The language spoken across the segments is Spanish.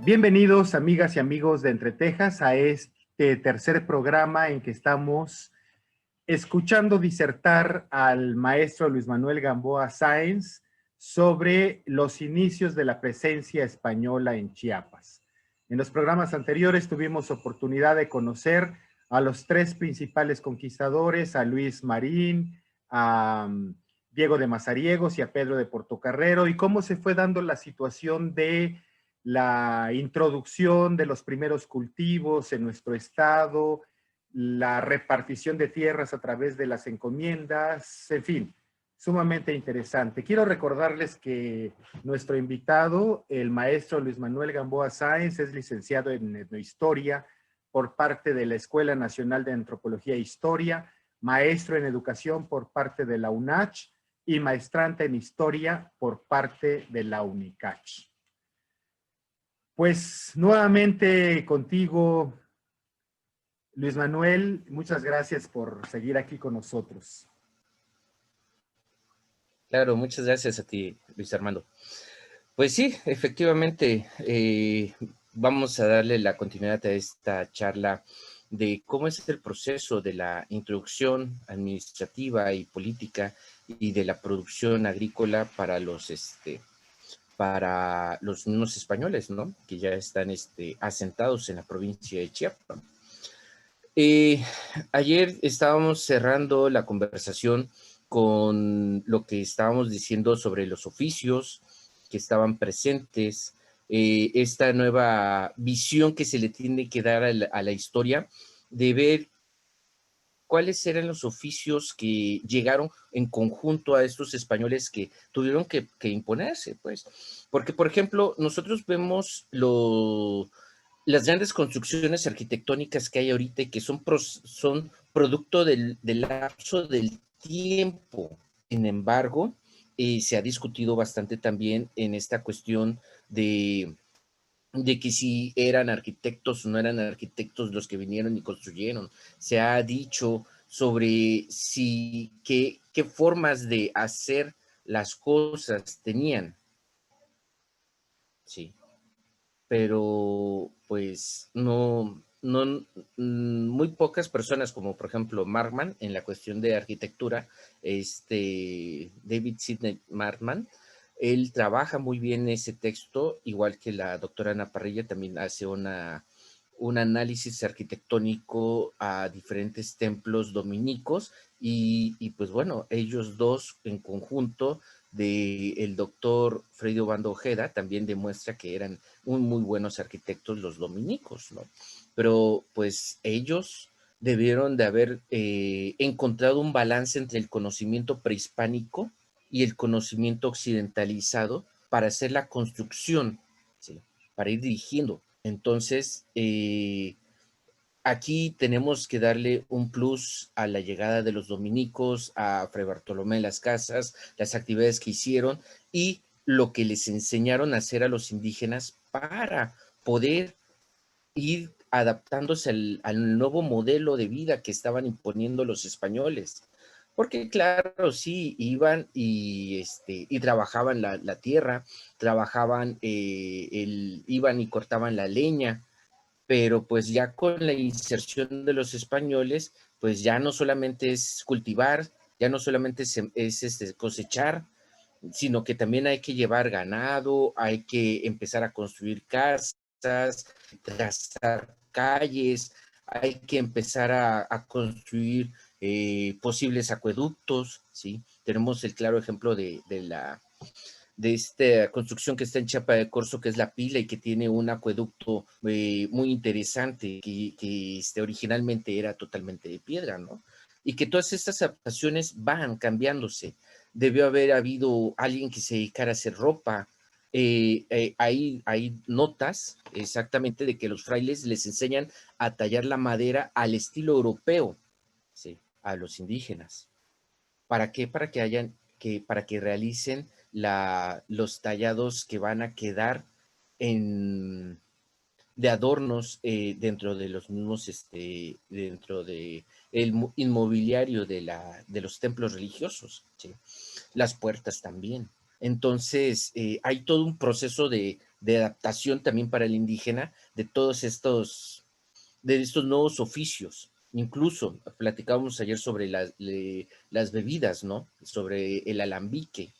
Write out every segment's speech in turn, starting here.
Bienvenidos, amigas y amigos de Entre Tejas, a este tercer programa en que estamos escuchando disertar al maestro Luis Manuel Gamboa Sáenz sobre los inicios de la presencia española en Chiapas. En los programas anteriores tuvimos oportunidad de conocer a los tres principales conquistadores, a Luis Marín, a Diego de Mazariegos y a Pedro de Portocarrero, y cómo se fue dando la situación de la introducción de los primeros cultivos en nuestro estado, la repartición de tierras a través de las encomiendas, en fin, sumamente interesante. Quiero recordarles que nuestro invitado, el maestro Luis Manuel Gamboa Sáenz, es licenciado en etnohistoria por parte de la Escuela Nacional de Antropología e Historia, maestro en educación por parte de la UNACH y maestrante en historia por parte de la UNICACH. Pues nuevamente contigo, Luis Manuel, muchas gracias por seguir aquí con nosotros. Claro, muchas gracias a ti, Luis Armando. Pues sí, efectivamente, vamos a darle la continuidad a esta charla de cómo es el proceso de la introducción administrativa y política y de la producción agrícola para los mismos españoles, ¿no? Que ya están asentados en la provincia de Chiapas. Ayer estábamos cerrando la conversación con lo que estábamos diciendo sobre los oficios que estaban presentes, esta nueva visión que se le tiene que dar a la historia, de ver cuáles eran los oficios que llegaron en conjunto a estos españoles que tuvieron que imponerse, pues. Porque, por ejemplo, nosotros vemos las grandes construcciones arquitectónicas que hay ahorita y que son producto del lapso del tiempo. Sin embargo, se ha discutido bastante también en esta cuestión de que si eran arquitectos o no eran arquitectos los que vinieron y construyeron. Se ha dicho sobre qué formas de hacer las cosas tenían. Sí. Pero pues muy pocas personas, como por ejemplo Markman en la cuestión de arquitectura, David Sidney Markman, él trabaja muy bien ese texto, igual que la doctora Ana Parrilla también hace un análisis arquitectónico a diferentes templos dominicos y pues bueno, ellos dos en conjunto del doctor Freddy Obando Ojeda también demuestra que eran muy buenos arquitectos los dominicos, ¿no? Pero pues ellos debieron de haber encontrado un balance entre el conocimiento prehispánico y el conocimiento occidentalizado para hacer la construcción, ¿sí? Para ir dirigiendo. Entonces, aquí tenemos que darle un plus a la llegada de los dominicos, a Fray Bartolomé de las Casas, las actividades que hicieron y lo que les enseñaron a hacer a los indígenas para poder ir adaptándose al nuevo modelo de vida que estaban imponiendo los españoles. Porque claro, sí, iban y trabajaban la tierra, trabajaban, iban y cortaban la leña, pero pues ya con la inserción de los españoles, pues ya no solamente es cultivar, ya no solamente es cosechar, sino que también hay que llevar ganado, hay que empezar a construir casas, trazar calles, hay que empezar a construir posibles acueductos, ¿sí? Tenemos el claro ejemplo de esta construcción que está en Chiapa de Corzo, que es La Pila, y que tiene un acueducto muy interesante, que originalmente era totalmente de piedra, ¿no? Y que todas estas adaptaciones van cambiándose. Debió haber habido alguien que se dedicara a hacer ropa. Hay notas exactamente de que los frailes les enseñan a tallar la madera al estilo europeo, ¿sí? A los indígenas. ¿Para qué? Para que realicen los tallados que van a quedar de adornos dentro de los mismos, dentro de el inmobiliario de los templos religiosos, ¿sí? Las puertas también. Entonces, hay todo un proceso de de adaptación también para el indígena de estos nuevos oficios. Incluso platicábamos ayer sobre las bebidas, ¿no? Sobre el alambique.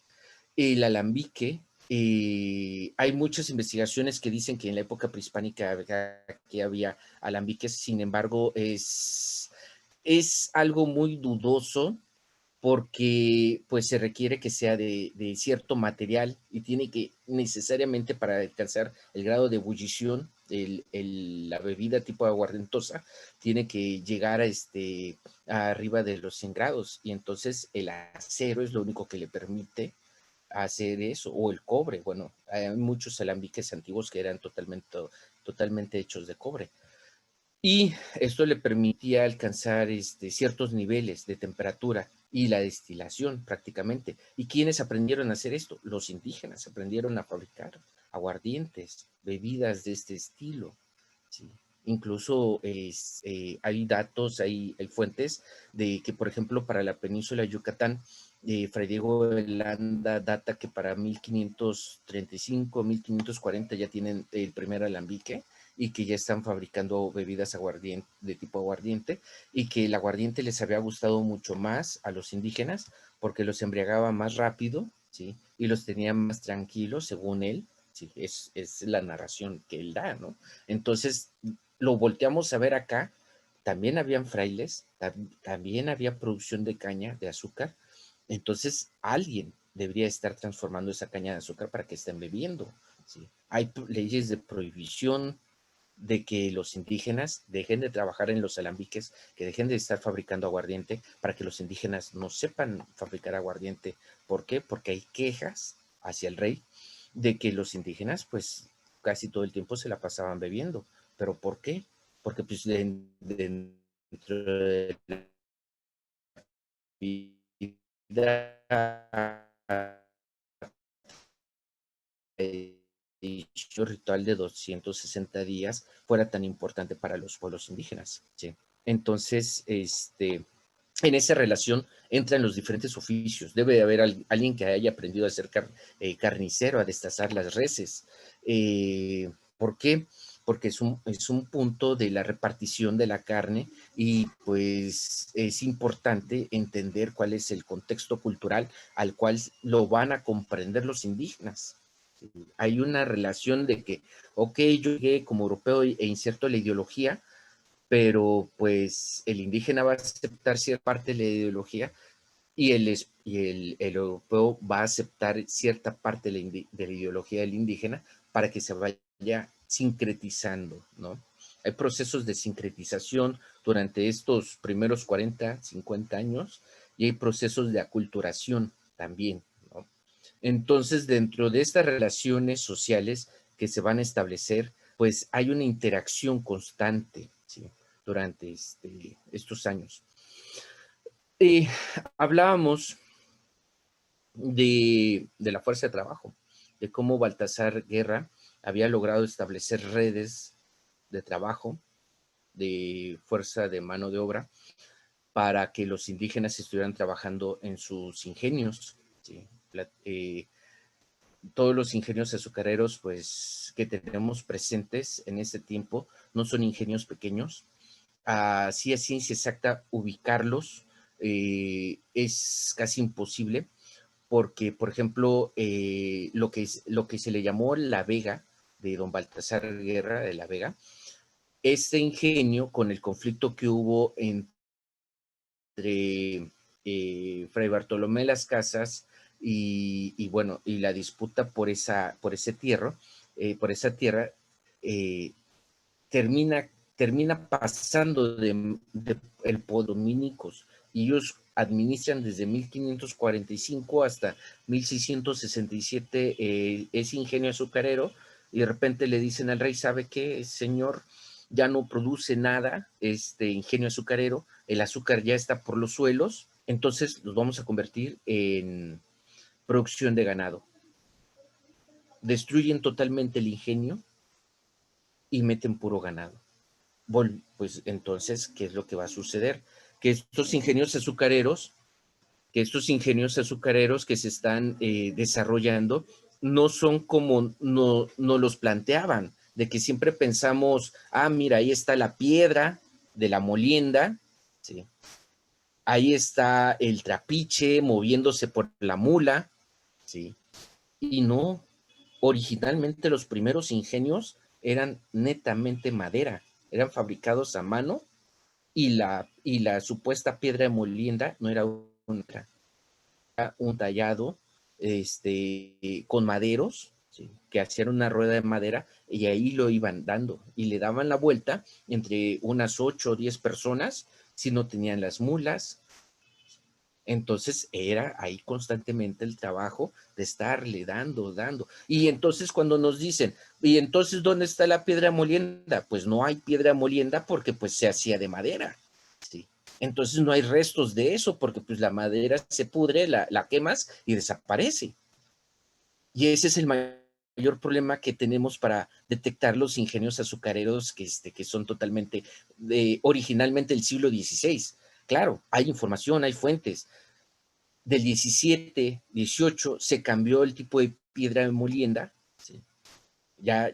El alambique, hay muchas investigaciones que dicen que en la época prehispánica que había alambiques, sin embargo, es algo muy dudoso porque pues se requiere que sea de cierto material y tiene que necesariamente para alcanzar el grado de ebullición, la bebida tipo aguardentosa, tiene que llegar a arriba de los 100 grados y entonces el acero es lo único que le permite hacer eso, o el cobre. Bueno, hay muchos alambiques antiguos que eran totalmente hechos de cobre. Y esto le permitía alcanzar ciertos niveles de temperatura y la destilación prácticamente. ¿Y quiénes aprendieron a hacer esto? Los indígenas aprendieron a fabricar aguardientes, bebidas de este estilo. ¿Sí? Incluso hay datos, hay fuentes de que, por ejemplo, para la península de Yucatán, Fray Diego de Landa data que para 1535, 1540 ya tienen el primer alambique y que ya están fabricando bebidas de tipo aguardiente y que el aguardiente les había gustado mucho más a los indígenas porque los embriagaba más rápido, ¿sí? Y los tenía más tranquilos, según él, ¿sí? Es la narración que él da, ¿no? Entonces, lo volteamos a ver acá, también habían frailes, también había producción de caña de azúcar, entonces alguien debería estar transformando esa caña de azúcar para que estén bebiendo, ¿sí? Hay leyes de prohibición de que los indígenas dejen de trabajar en los alambiques, que dejen de estar fabricando aguardiente, para que los indígenas no sepan fabricar aguardiente. ¿Por qué? Porque hay quejas hacia el rey de que los indígenas pues casi todo el tiempo se la pasaban bebiendo. ¿Pero por qué? Porque pues dentro de la vida dicho ritual de 260 días fuera tan importante para los pueblos indígenas. ¿Sí? Entonces, en esa relación entran los diferentes oficios. Debe de haber alguien que haya aprendido a ser carnicero, a destazar las reses. ¿Por qué? Porque es un punto de la repartición de la carne y pues es importante entender cuál es el contexto cultural al cual lo van a comprender los indígenas. Hay una relación de que, ok, yo llegué como europeo e inserto la ideología, pero pues el indígena va a aceptar cierta parte de la ideología y el europeo va a aceptar cierta parte de la ideología del indígena para que se vaya sincretizando, ¿no? Hay procesos de sincretización durante estos primeros 40, 50 años y hay procesos de aculturación también, ¿no? Entonces, dentro de estas relaciones sociales que se van a establecer, pues hay una interacción constante, ¿sí? Durante estos años. Hablábamos de la fuerza de trabajo, de cómo Baltasar Guerra había logrado establecer redes de trabajo, de fuerza de mano de obra, para que los indígenas estuvieran trabajando en sus ingenios, ¿sí? Todos los ingenios azucareros pues, que tenemos presentes en este tiempo no son ingenios pequeños. Así a ciencia exacta ubicarlos es casi imposible porque, por ejemplo, lo que se le llamó la Vega, de don Baltasar Guerra de la Vega, este ingenio con el conflicto que hubo entre Fray Bartolomé Las Casas bueno, y la disputa por esa tierra, eh, termina pasando el dominicos y ellos administran desde 1545 hasta 1667 ese ingenio azucarero y de repente le dicen al rey, ¿sabe qué, señor? Ya no produce nada este ingenio azucarero, el azúcar ya está por los suelos, entonces los vamos a convertir en producción de ganado. Destruyen totalmente el ingenio y meten puro ganado. Pues entonces, ¿qué es lo que va a suceder? Que estos ingenios azucareros que se están desarrollando no son como no los planteaban, de que siempre pensamos, mira, ahí está la piedra de la molienda, ¿sí? Ahí está el trapiche moviéndose por la mula, ¿sí? Y no, originalmente los primeros ingenios eran netamente madera, eran fabricados a mano y la supuesta piedra de molienda no era un tallado con maderos, ¿sí? Que hacían una rueda de madera y ahí lo iban dando y le daban la vuelta entre unas 8 o 10 personas si no tenían las mulas. Entonces era ahí constantemente el trabajo de estarle dando. Y entonces cuando nos dicen, ¿y entonces dónde está la piedra molienda? Pues no hay piedra molienda porque pues se hacía de madera, ¿sí? Entonces no hay restos de eso porque pues la madera se pudre, la quemas y desaparece. Y ese es el mayor problema que tenemos para detectar los ingenios azucareros que son totalmente, originalmente del siglo XVI. Claro, hay información, hay fuentes, del 17, 18 se cambió el tipo de piedra de molienda, ¿sí? Ya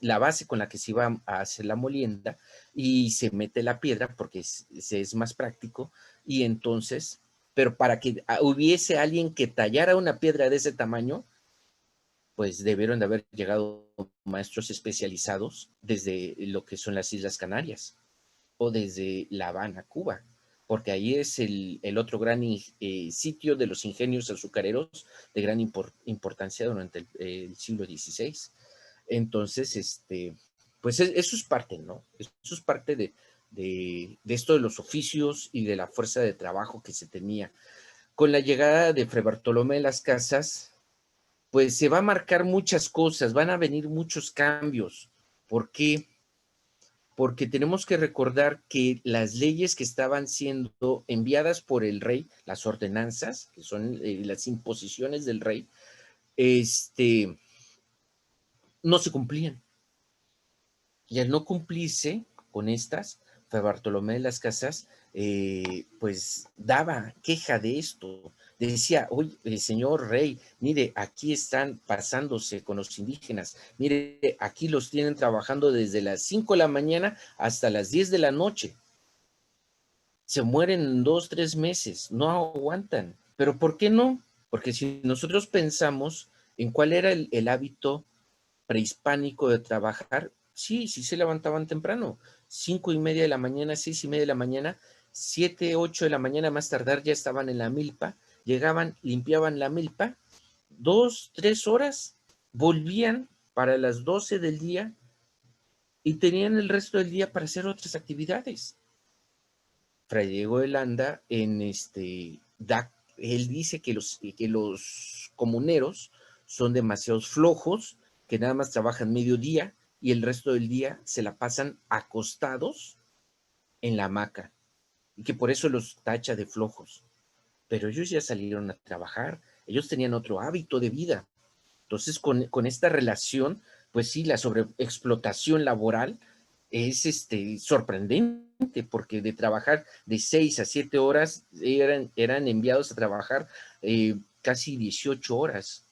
la base con la que se iba a hacer la molienda y se mete la piedra porque es más práctico y entonces, pero para que hubiese alguien que tallara una piedra de ese tamaño, pues debieron de haber llegado maestros especializados desde lo que son las Islas Canarias o desde La Habana, Cuba, porque ahí es el otro gran sitio de los ingenios azucareros de gran importancia durante el siglo XVI. Entonces, pues eso es parte, ¿no? Eso es parte de esto de los oficios y de la fuerza de trabajo que se tenía. Con la llegada de Fray Bartolomé de las Casas, pues se va a marcar muchas cosas, van a venir muchos cambios. ¿Por qué? Porque tenemos que recordar que las leyes que estaban siendo enviadas por el rey, las ordenanzas, que son las imposiciones del rey, no se cumplían. Y al no cumplirse con estas, Fray Bartolomé de las Casas, pues daba queja de esto. Decía, oye, señor rey, mire, aquí están pasándose con los indígenas, mire, aquí los tienen trabajando desde las 5 de la mañana hasta las 10 de la noche. Se mueren en 2, 3 meses, no aguantan. ¿Pero por qué no? Porque si nosotros pensamos en cuál era el hábito prehispánico de trabajar, sí se levantaban temprano, 5:30 de la mañana, 6:30 de la mañana, 7, 8 de la mañana más tardar ya estaban en la milpa, llegaban, limpiaban la milpa, 2, 3 horas, volvían para las 12 del día y tenían el resto del día para hacer otras actividades. Fray Diego de Landa, él dice que los comuneros son demasiados flojos, que nada más trabajan mediodía y el resto del día se la pasan acostados en la hamaca y que por eso los tacha de flojos. Pero ellos ya salieron a trabajar, ellos tenían otro hábito de vida. Entonces, con esta relación, pues sí, la sobreexplotación laboral es sorprendente, porque de trabajar de 6 a 7 horas eran enviados a trabajar casi 18 horas.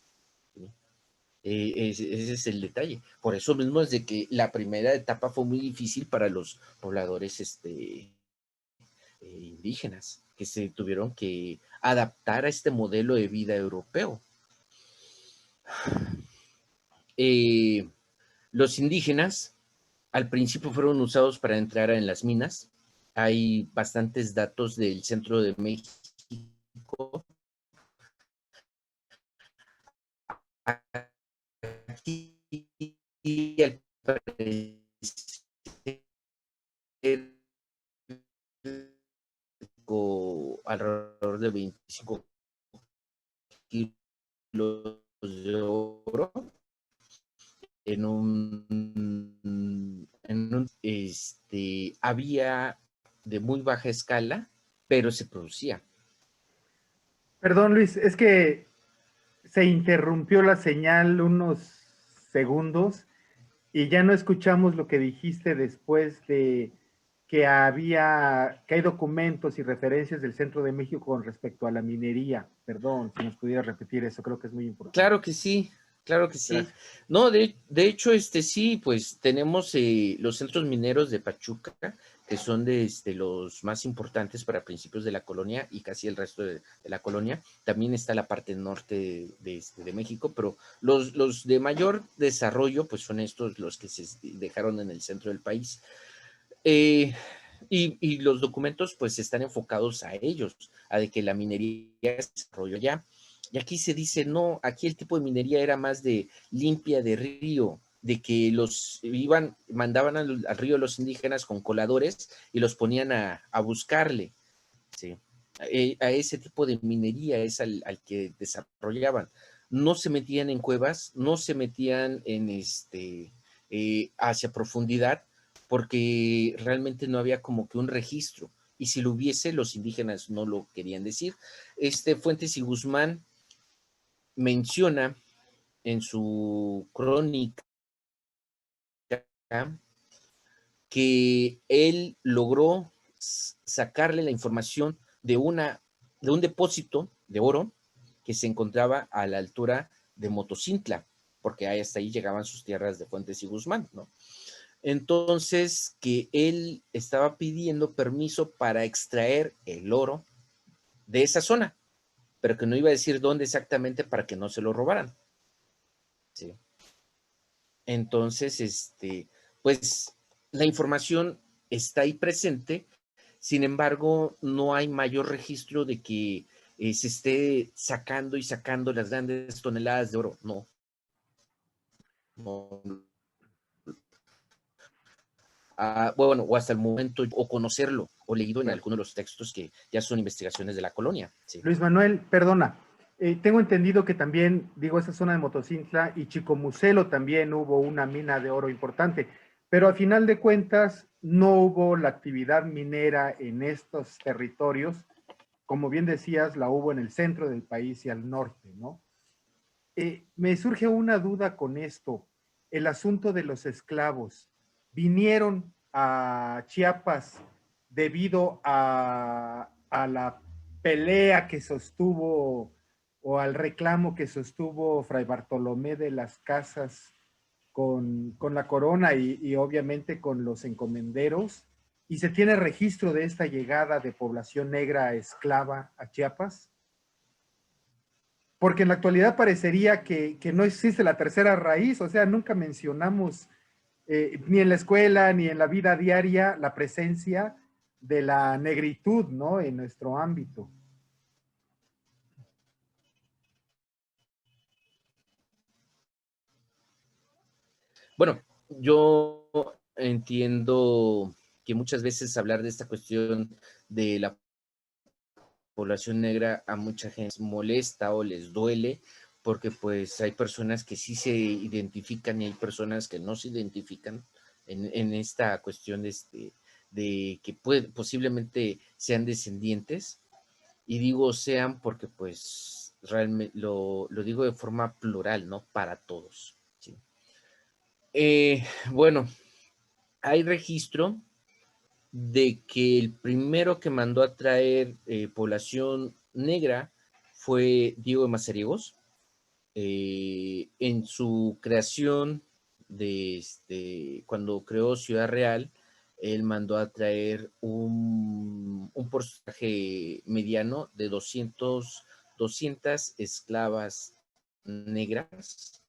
Ese es el detalle. Por eso mismo es de que la primera etapa fue muy difícil para los pobladores indígenas, que se tuvieron que adaptar a este modelo de vida europeo. Eh, los indígenas al principio fueron usados para entrar en las minas. Hay bastantes datos del centro de México. Aquí al parecer, alrededor de 25 kilos de oro había de muy baja escala, pero se producía. Perdón, Luis, es que se interrumpió la señal unos segundos y ya no escuchamos lo que dijiste después de que hay documentos y referencias del Centro de México con respecto a la minería. Perdón, si nos pudiera repetir eso, creo que es muy importante. Claro que sí, claro que sí. Gracias. No, de hecho, sí, pues tenemos los centros mineros de Pachuca, que son de los más importantes para principios de la colonia y casi el resto de la colonia. También está la parte norte de México, pero los de mayor desarrollo, pues son estos los que se dejaron en el centro del país. Y los documentos pues están enfocados a ellos, a de que la minería se desarrolló allá. Y aquí se dice, no, aquí el tipo de minería era más de limpia de río, de que mandaban al río los indígenas con coladores y los ponían a buscarle, ¿sí? A ese tipo de minería es al que desarrollaban. No se metían en cuevas, no se metían en hacia profundidad, porque realmente no había como que un registro. Y si lo hubiese, los indígenas no lo querían decir. Fuentes y Guzmán menciona en su crónica que él logró sacarle la información de un depósito de oro que se encontraba a la altura de Motocintla, porque hasta ahí llegaban sus tierras de Fuentes y Guzmán, ¿no? Entonces, que él estaba pidiendo permiso para extraer el oro de esa zona, pero que no iba a decir dónde exactamente para que no se lo robaran. ¿Sí? Entonces, pues la información está ahí presente, sin embargo, no hay mayor registro de que se esté sacando y sacando las grandes toneladas de oro. No, no. Bueno, o hasta el momento, o conocerlo, o leído en Claro. alguno de los textos que ya son investigaciones de la colonia. Sí. Luis Manuel, perdona, tengo entendido que también, digo, esa zona de Motocintla y Chicomucelo también hubo una mina de oro importante, pero a final de cuentas no hubo la actividad minera en estos territorios, como bien decías, la hubo en el centro del país y al norte, ¿no? Me surge una duda con esto, el asunto de los esclavos. ¿Vinieron a Chiapas debido a la pelea que sostuvo o al reclamo que sostuvo Fray Bartolomé de las Casas con la corona y obviamente con los encomenderos? ¿Y se tiene registro de esta llegada de población negra esclava a Chiapas? Porque en la actualidad parecería que no existe la tercera raíz, o sea, nunca mencionamos ni en la escuela ni en la vida diaria la presencia de la negritud, ¿no? En nuestro ámbito. Bueno, yo entiendo que muchas veces hablar de esta cuestión de la población negra a mucha gente les molesta o les duele, porque pues hay personas que sí se identifican y hay personas que no se identifican en esta cuestión de que posiblemente sean descendientes. Y digo sean porque pues realmente lo digo de forma plural, ¿no? Para todos. ¿Sí? Bueno, hay registro de que el primero que mandó a traer población negra fue Diego de Mazariegos. En su creación cuando creó Ciudad Real, él mandó a traer un porcentaje mediano de 200 esclavas negras.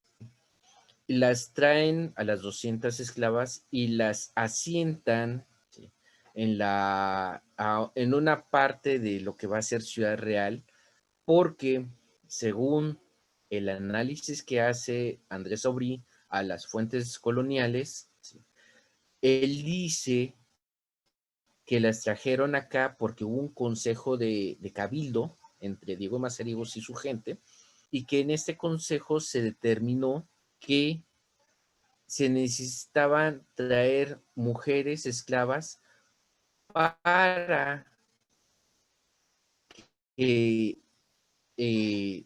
Las traen a las 200 esclavas y las asientan, ¿sí?, en una parte de lo que va a ser Ciudad Real, porque según el análisis que hace Andrés Aubry a las fuentes coloniales, ¿sí?, él dice que las trajeron acá porque hubo un consejo de cabildo entre Diego de Mazariegos y su gente, y que en este consejo se determinó que se necesitaban traer mujeres esclavas para que eh,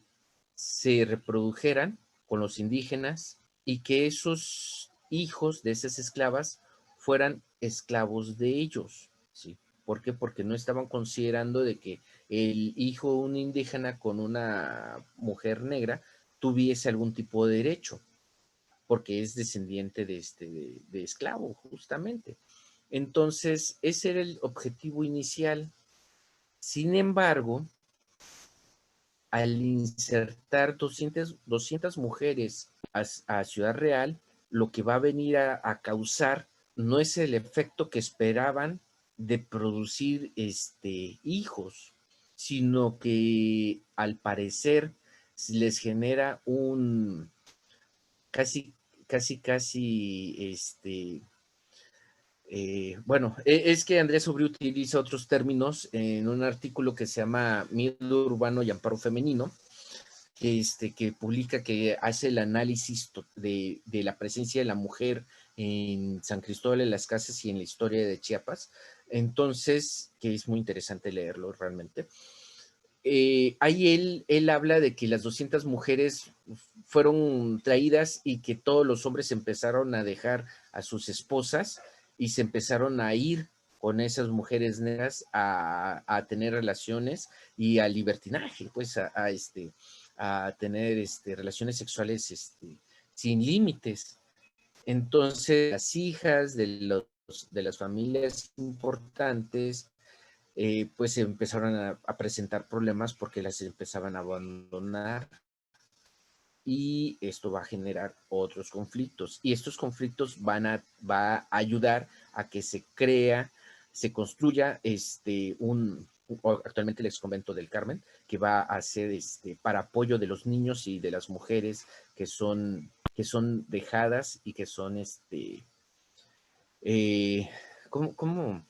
se reprodujeran con los indígenas y que esos hijos de esas esclavas fueran esclavos de ellos, ¿sí? ¿Por qué? Porque no estaban considerando de que el hijo de un indígena con una mujer negra tuviese algún tipo de derecho, porque es descendiente de esclavo, justamente. Entonces, ese era el objetivo inicial. Sin embargo, al insertar 200 mujeres a Ciudad Real, lo que va a venir a causar no es el efecto que esperaban de producir hijos, sino que al parecer les genera un casi, bueno, es que Andrés Sobri utiliza otros términos en un artículo que se llama Miedo Urbano y Amparo Femenino, que publica, que hace el análisis de la presencia de la mujer en San Cristóbal de las Casas y en la historia de Chiapas. Entonces, que es muy interesante leerlo realmente. Ahí él habla de que las 200 mujeres fueron traídas y que todos los hombres empezaron a dejar a sus esposas y se empezaron a ir con esas mujeres negras a tener relaciones y al libertinaje, pues a tener relaciones sexuales sin límites. Entonces, las hijas de las familias importantes pues se empezaron a presentar problemas porque las empezaban a abandonar y esto va a generar otros conflictos. Y estos conflictos va a ayudar a que se construya actualmente el exconvento del Carmen, que va a ser para apoyo de los niños y de las mujeres que son dejadas y que son eh, ¿cómo, cómo,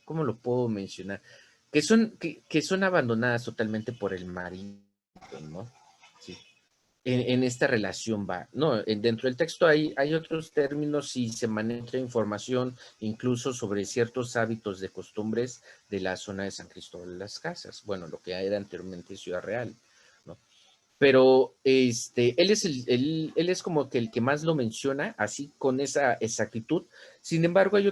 cómo lo puedo mencionar? Que son abandonadas totalmente por el marido, ¿no? Sí. En esta relación va, no, dentro del texto hay otros términos y se maneja información incluso sobre ciertos hábitos de costumbres de la zona de San Cristóbal de las Casas, bueno, lo que era anteriormente Ciudad Real, ¿no? Pero él es como que el que más lo menciona, así con esa exactitud. Sin embargo, hay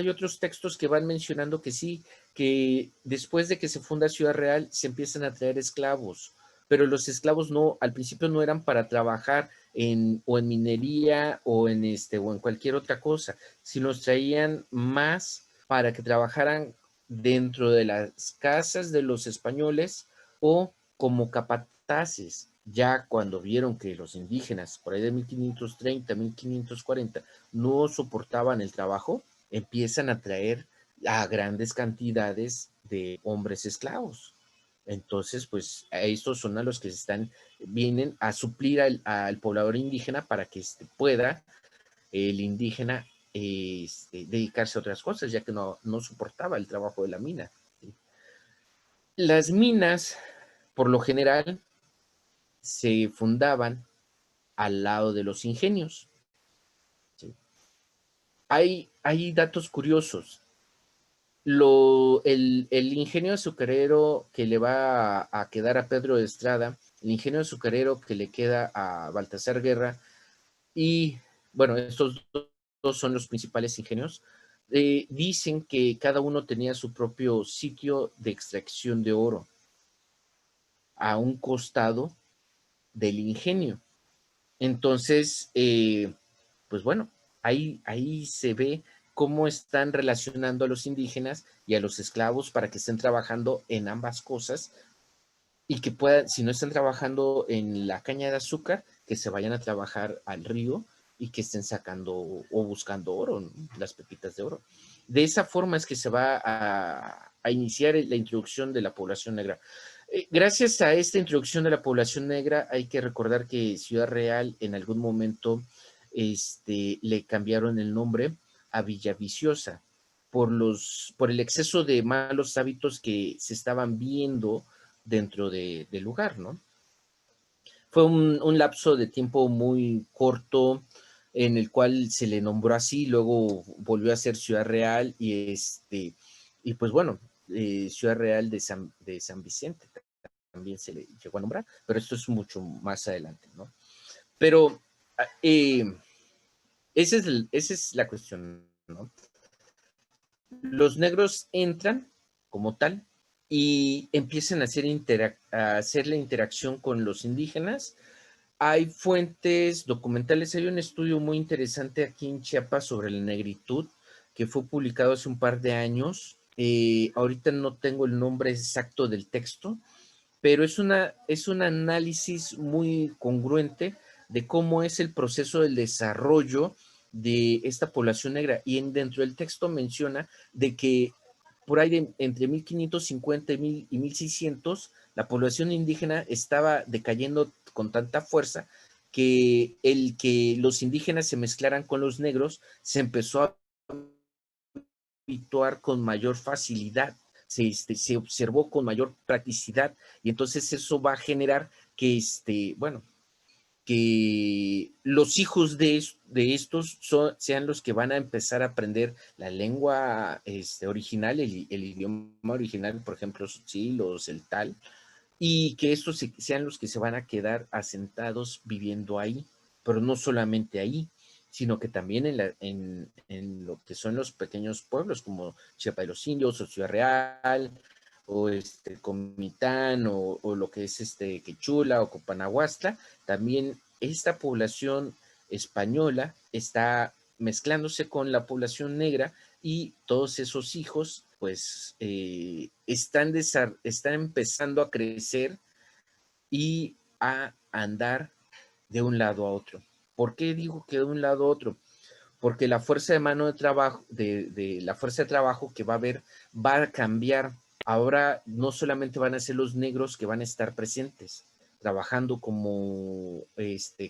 otros textos que van mencionando que sí, que después de que se funda Ciudad Real se empiezan a traer esclavos, pero los esclavos no, al principio no eran para trabajar o en minería o en cualquier otra cosa, sino los traían más para que trabajaran dentro de las casas de los españoles o como capataces. Ya cuando vieron que los indígenas, por ahí de 1530, 1540, no soportaban el trabajo, empiezan a traer a grandes cantidades de hombres esclavos. Entonces, pues estos son a los que vienen a suplir al poblador indígena para que pueda el indígena dedicarse a otras cosas, ya que no soportaba el trabajo de la mina. ¿Sí? Las minas, por lo general, se fundaban al lado de los ingenios. ¿Sí? Hay datos curiosos. El ingenio azucarero que le va a quedar a Pedro de Estrada, el ingenio azucarero que le queda a Baltasar Guerra, y bueno, estos dos son los principales ingenios, dicen que cada uno tenía su propio sitio de extracción de oro a un costado del ingenio. Entonces, pues bueno, ahí se ve cómo están relacionando a los indígenas y a los esclavos para que estén trabajando en ambas cosas y que puedan, si no están trabajando en la caña de azúcar, que se vayan a trabajar al río y que estén sacando o buscando oro, las pepitas de oro. De esa forma es que se va a iniciar la introducción de la población negra. Gracias a esta introducción de la población negra, hay que recordar que Ciudad Real en algún momento le cambiaron el nombre a Villaviciosa por el exceso de malos hábitos que se estaban viendo dentro del lugar, ¿no? Fue un lapso de tiempo muy corto en el cual se le nombró así, luego volvió a ser Ciudad Real y pues bueno, Ciudad Real de San Vicente también se le llegó a nombrar, pero esto es mucho más adelante, ¿no? Pero esa es la cuestión, ¿no? Los negros entran como tal y empiezan a hacer la interacción con los indígenas. Hay fuentes documentales, hay un estudio muy interesante aquí en Chiapas sobre la negritud que fue publicado hace un par de años. Ahorita no tengo el nombre exacto del texto, pero es un análisis muy congruente de cómo es el proceso del desarrollo de esta población negra. Y dentro del texto menciona de que por ahí entre 1550 y 1600, la población indígena estaba decayendo con tanta fuerza que el que los indígenas se mezclaran con los negros se empezó a habituar con mayor facilidad, se observó con mayor practicidad, y entonces eso va a generar que, bueno, que los hijos de estos sean los que van a empezar a aprender la lengua original, el idioma original, por ejemplo, sí, el tal, y que estos sean los que se van a quedar asentados viviendo ahí, pero no solamente ahí, sino que también en lo que son los pequeños pueblos como Chiapa de los Indios o Ciudad Real o Comitán o lo que es Quechula o Copanahuastla. También esta población española está mezclándose con la población negra, y todos esos hijos pues están empezando a crecer y a andar de un lado a otro. ¿Por qué digo que de un lado a otro? Porque la fuerza de mano de trabajo, la fuerza de trabajo que va a haber, va a cambiar. Ahora no solamente van a ser los negros que van a estar presentes, trabajando como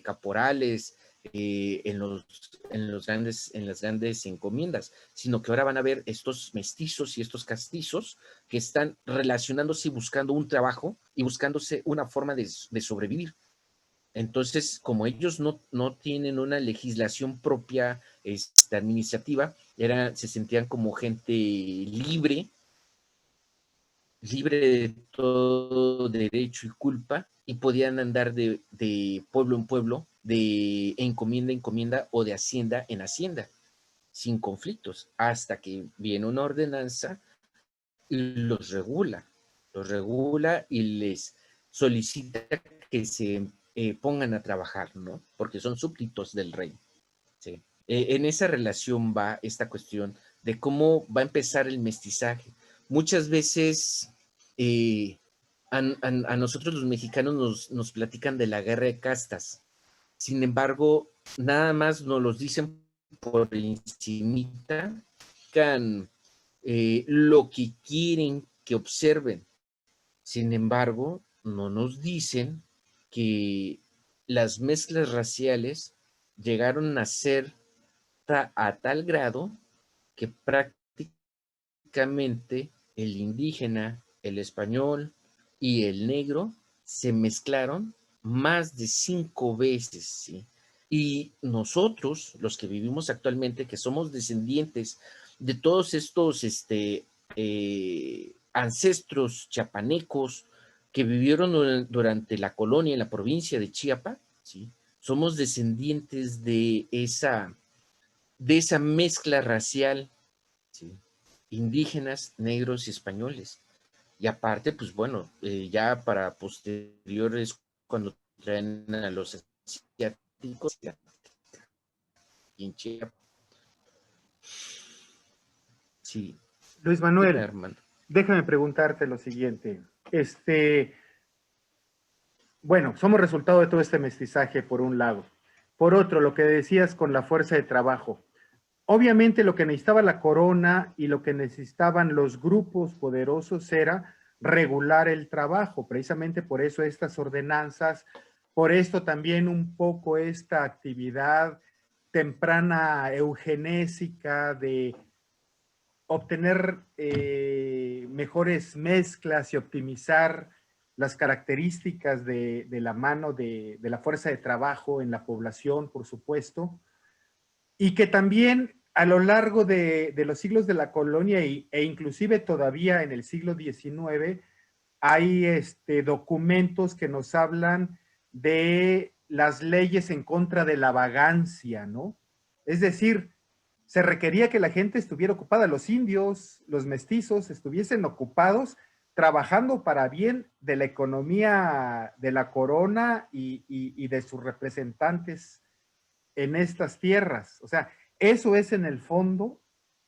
caporales en las grandes encomiendas, sino que ahora van a ver estos mestizos y estos castizos que están relacionándose y buscando un trabajo y buscándose una forma de sobrevivir. Entonces, como ellos no tienen una legislación propia administrativa, se sentían como gente libre de todo derecho y culpa, y podían andar de pueblo en pueblo, de encomienda en encomienda o de hacienda en hacienda, sin conflictos, hasta que viene una ordenanza y los regula y les solicita que se pongan a trabajar, ¿no? Porque son súbditos del rey. ¿Sí? En esa relación va esta cuestión de cómo va a empezar el mestizaje. Muchas veces a nosotros los mexicanos nos platican de la guerra de castas. Sin embargo, nada más nos los dicen por encimita, lo que quieren que observen. Sin embargo, no nos dicen que las mezclas raciales llegaron a ser a tal grado que prácticamente el indígena, el español y el negro se mezclaron más de 5 veces, ¿sí? Y nosotros, los que vivimos actualmente, que somos descendientes de todos estos ancestros chiapanecos que vivieron durante la colonia en la provincia de Chiapas, ¿sí? Somos descendientes de esa mezcla racial, ¿sí? Indígenas, negros y españoles. Y aparte, pues bueno, ya para posteriores, cuando traen a los asiáticos, y en Chiapas. Sí, Luis dime, Manuel, hermano. déjame preguntarte lo siguiente. Bueno, somos resultado de todo este mestizaje, por un lado. Por otro, lo que decías con la fuerza de trabajo. Obviamente lo que necesitaba la corona y lo que necesitaban los grupos poderosos era regular el trabajo, precisamente por eso estas ordenanzas, por esto también un poco esta actividad temprana eugenésica de obtener mejores mezclas y optimizar las características de la mano de la fuerza de trabajo en la población, por supuesto, y que también a lo largo de los siglos de la colonia e inclusive todavía en el siglo XIX, hay documentos que nos hablan de las leyes en contra de la vagancia, ¿no? Es decir, se requería que la gente estuviera ocupada, los indios, los mestizos estuviesen ocupados trabajando para bien de la economía de la corona y de sus representantes en estas tierras. O sea, eso es en el fondo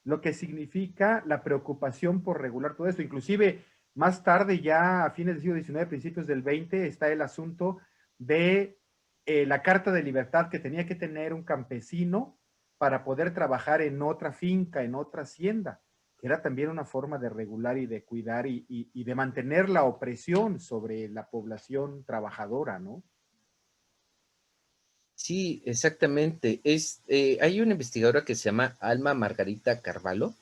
lo que significa la preocupación por regular todo esto. Inclusive más tarde, ya a fines del siglo XIX, principios del XX, está el asunto de la carta de libertad que tenía que tener un campesino para poder trabajar en otra finca, en otra hacienda, que era también una forma de regular y de cuidar y de mantener la opresión sobre la población trabajadora, ¿no? Sí, exactamente. Hay una investigadora que se llama Alma Margarita Carvalho.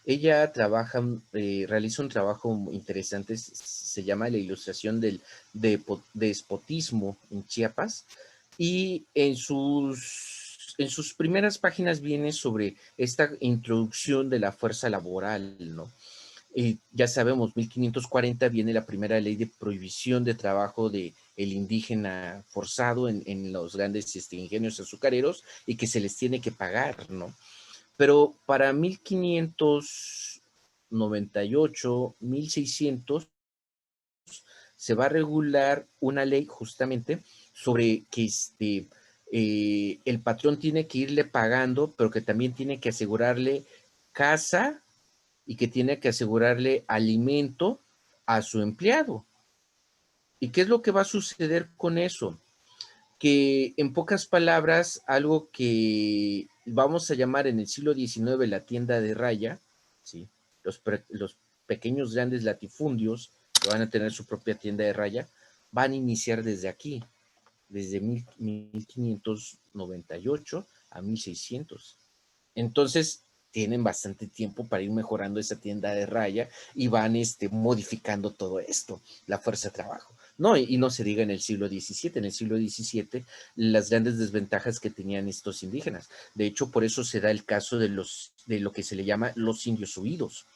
Ella realiza un trabajo interesante, se llama La ilustración del despotismo en Chiapas, y en sus primeras páginas viene sobre esta introducción de la fuerza laboral, ¿no? Ya sabemos, 1540 viene la primera ley de prohibición de trabajo de el indígena forzado en los grandes ingenios azucareros y que se les tiene que pagar, ¿no? Pero para 1598, 1600, se va a regular una ley justamente sobre que el patrón tiene que irle pagando, pero que también tiene que asegurarle casa y que tiene que asegurarle alimento a su empleado. ¿Y qué es lo que va a suceder con eso? Que en pocas palabras, algo que vamos a llamar en el siglo XIX la tienda de raya, ¿sí? Los pequeños grandes latifundios que van a tener su propia tienda de raya, van a iniciar desde aquí, desde 1598 a 1600. Entonces, tienen bastante tiempo para ir mejorando esa tienda de raya y van modificando todo esto, la fuerza de trabajo. No, y no se diga en el siglo XVII. En el siglo XVII, las grandes desventajas que tenían estos indígenas. De hecho, por eso se da el caso de lo que se le llama los indios huidos.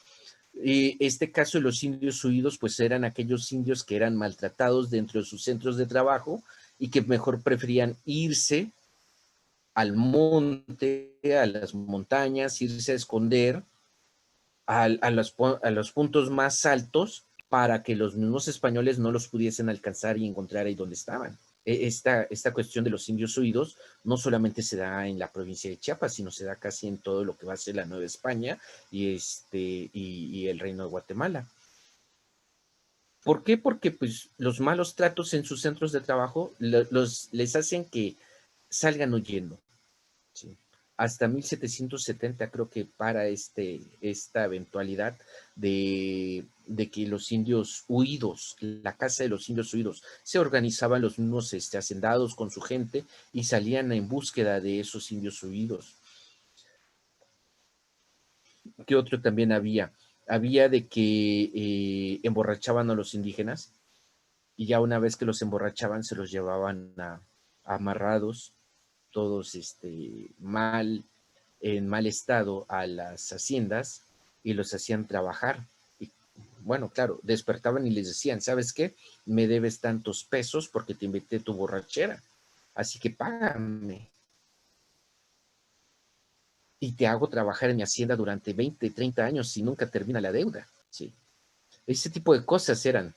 Este caso de los indios huidos, pues eran aquellos indios que eran maltratados dentro de sus centros de trabajo y que mejor preferían irse al monte, a las montañas, irse a esconder a los puntos más altos para que los mismos españoles no los pudiesen alcanzar y encontrar ahí donde estaban. Esta cuestión de los indios huidos no solamente se da en la provincia de Chiapas, sino se da casi en todo lo que va a ser la Nueva España y el Reino de Guatemala. ¿Por qué? Porque pues, los malos tratos en sus centros de trabajo les hacen que salgan huyendo. Sí. Hasta 1770 creo que para esta eventualidad de que los indios huidos, la casa de los indios huidos, se organizaban los mismos hacendados con su gente y salían en búsqueda de esos indios huidos. ¿Qué otro también había? Había de que emborrachaban a los indígenas y ya una vez que los emborrachaban se los llevaban amarrados, todos en mal estado a las haciendas y los hacían trabajar. Y bueno, claro, despertaban y les decían, ¿sabes qué? Me debes tantos pesos porque te invité tu borrachera, así que págame. Y te hago trabajar en mi hacienda durante 20, 30 años y nunca termina la deuda. Sí. Ese tipo de cosas eran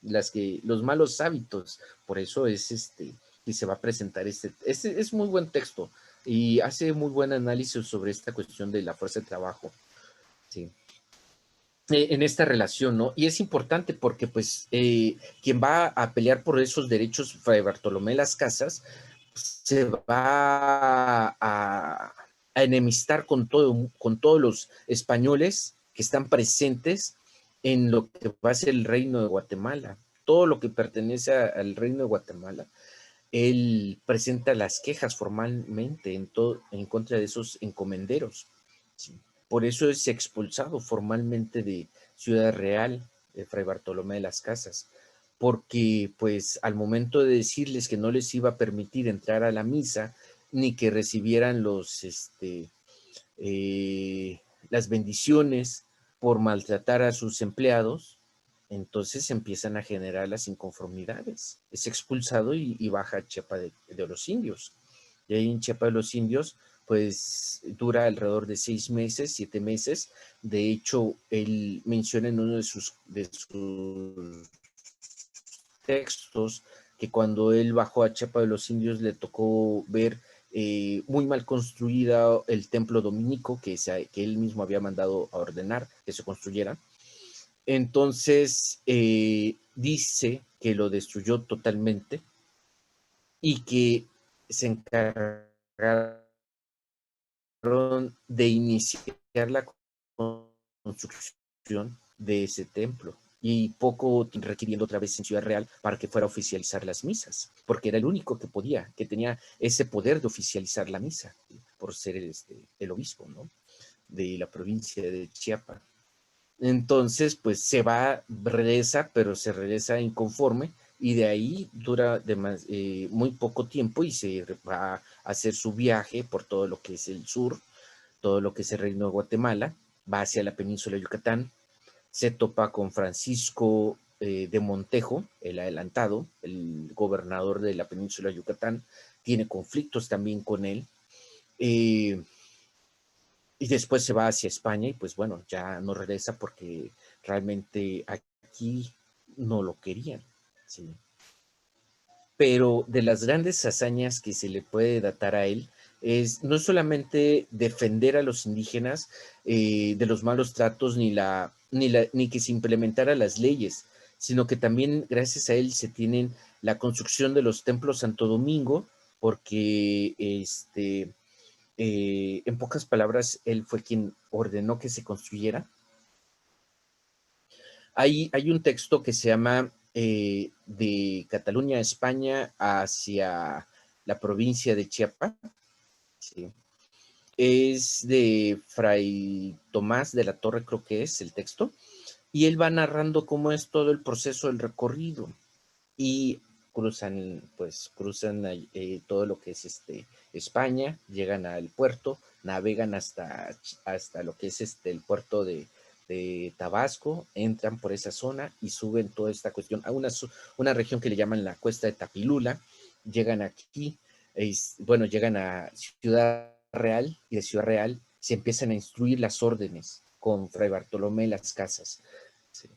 los malos hábitos. Por eso que se va a presentar este es muy buen texto y hace muy buen análisis sobre esta cuestión de la fuerza de trabajo. Sí. En esta relación, ¿no? Y es importante porque, pues, quien va a pelear por esos derechos, Fray Bartolomé Las Casas, se va a enemistar con todos los españoles que están presentes en lo que va a ser el Reino de Guatemala. Todo lo que pertenece al Reino de Guatemala, él presenta las quejas formalmente en contra de esos encomenderos. ¿Sí? Por eso es expulsado formalmente de Ciudad Real, de Fray Bartolomé de las Casas, porque pues al momento de decirles que no les iba a permitir entrar a la misa, ni que recibieran las bendiciones por maltratar a sus empleados, entonces empiezan a generar las inconformidades. Es expulsado y baja a Chiapa de los Indios. Y ahí en Chiapa de los Indios, pues dura alrededor de 6 meses, 7 meses. De hecho, él menciona en uno de sus textos que cuando él bajó a Chiapa de los Indios le tocó ver muy mal construida el templo dominico que él mismo había mandado a ordenar que se construyera. Entonces, dice que lo destruyó totalmente y que se encargaron de iniciar la construcción de ese templo y poco requiriendo otra vez en Ciudad Real para que fuera a oficializar las misas, porque era el único que podía, que tenía ese poder de oficializar la misa, por ser el obispo, ¿no?, de la provincia de Chiapas. Entonces, pues se va, regresa, pero se regresa inconforme y de ahí dura muy poco tiempo y se va a hacer su viaje por todo lo que es el sur, todo lo que es el Reino de Guatemala, va hacia la península de Yucatán, se topa con Francisco de Montejo, el adelantado, el gobernador de la península de Yucatán, tiene conflictos también con él. Y después se va hacia España y pues bueno, ya no regresa porque realmente aquí no lo querían, ¿sí? Pero de las grandes hazañas que se le puede datar a él es no solamente defender a los indígenas de los malos tratos ni que se implementara las leyes, sino que también gracias a él se tienen la construcción de los templos Santo Domingo, porque en pocas palabras, él fue quien ordenó que se construyera. Hay un texto que se llama de Cataluña, España, hacia la provincia de Chiapas. Sí. Es de Fray Tomás de la Torre, creo que es el texto, y él va narrando cómo es todo el proceso del recorrido. Y cruzan todo lo que es España, llegan al puerto, navegan hasta lo que es el puerto de Tabasco, entran por esa zona y suben toda esta cuestión a una región que le llaman la Cuesta de Tapilula, llegan aquí, llegan a Ciudad Real y de Ciudad Real se empiezan a instruir las órdenes con Fray Bartolomé Las Casas. ¿Sí?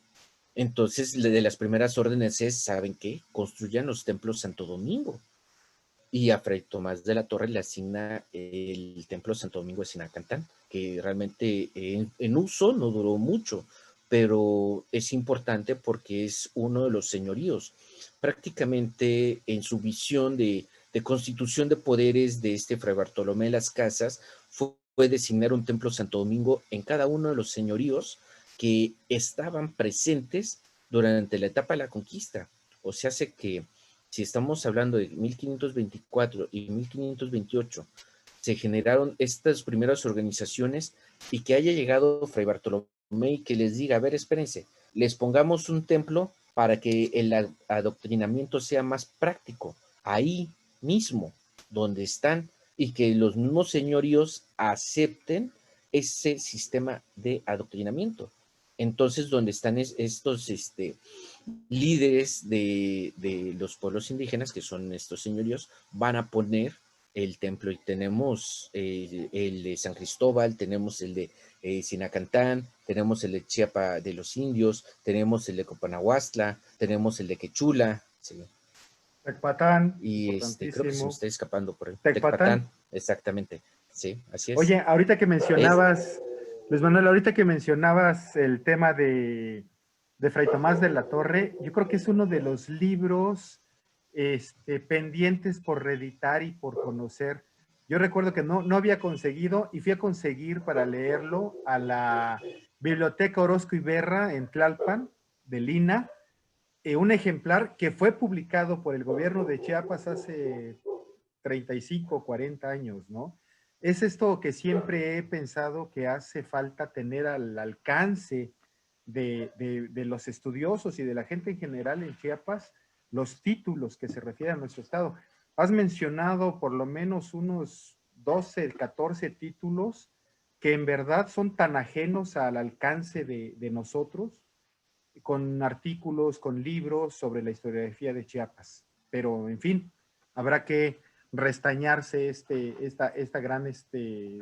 Entonces, de las primeras órdenes es, ¿saben qué? Construyan los templos Santo Domingo. Y a Fray Tomás de la Torre le asigna el templo Santo Domingo de Sinacantán, que realmente en uso no duró mucho, pero es importante porque es uno de los señoríos. Prácticamente en su visión de constitución de poderes de Fray Bartolomé de las Casas fue designar un templo Santo Domingo en cada uno de los señoríos que estaban presentes durante la etapa de la conquista. O sea, hace que si estamos hablando de 1524 y 1528, se generaron estas primeras organizaciones y que haya llegado Fray Bartolomé y que les diga, a ver, espérense, les pongamos un templo para que el adoctrinamiento sea más práctico, ahí mismo, donde están, y que los mismos señoríos acepten ese sistema de adoctrinamiento. Entonces, donde están estos líderes de los pueblos indígenas, que son estos señoríos, van a poner el templo y tenemos el de San Cristóbal, tenemos el de Sinacantán, tenemos el de Chiapa de los Indios, tenemos el de Copanahuastla, tenemos el de Quechula, ¿sí? Tecpatán, Y creo que se me importantísimo. está escapando por ahí. Tecpatán. Tecpatán, exactamente, sí, así es. Oye, ahorita que mencionabas, Luis Manuel, ahorita que mencionabas el tema de Fray Tomás de la Torre, yo creo que es uno de los libros pendientes por reeditar y por conocer. Yo recuerdo que no había conseguido y fui a conseguir para leerlo a la Biblioteca Orozco Iberra en Tlalpan, de Lina, un ejemplar que fue publicado por el gobierno de Chiapas hace 35, 40 años, ¿no? Es esto que siempre he pensado que hace falta tener al alcance de los estudiosos y de la gente en general en Chiapas, los títulos que se refieren a nuestro estado. Has mencionado por lo menos unos 12, 14 títulos que en verdad son tan ajenos al alcance de nosotros, con artículos, con libros sobre la historiografía de Chiapas. Pero, en fin, habrá que restañarse esta gran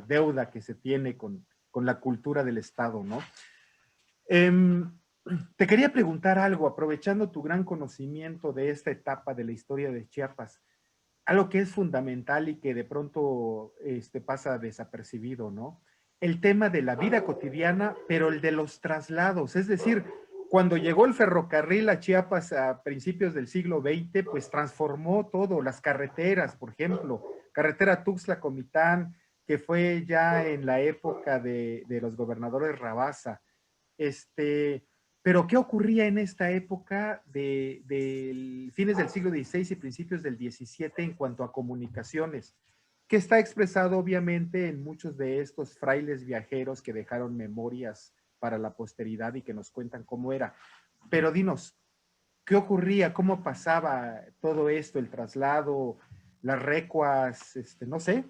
deuda que se tiene con la cultura del Estado, ¿no? Em, Te quería preguntar algo, aprovechando tu gran conocimiento de esta etapa de la historia de Chiapas, algo que es fundamental y que de pronto pasa desapercibido, ¿no? El tema de la vida cotidiana, pero el de los traslados, es decir, cuando llegó el ferrocarril a Chiapas a principios del siglo XX, pues transformó todo, las carreteras, por ejemplo, carretera Tuxtla-Comitán, que fue ya en la época de los gobernadores Rabasa. Este, pero ¿qué ocurría en esta época de fines del siglo XVI y principios del XVII en cuanto a comunicaciones? Que está expresado obviamente en muchos de estos frailes viajeros que dejaron memorias para la posteridad y que nos cuentan cómo era. Pero dinos, ¿qué ocurría? ¿Cómo pasaba todo esto, el traslado, las recuas, no sé?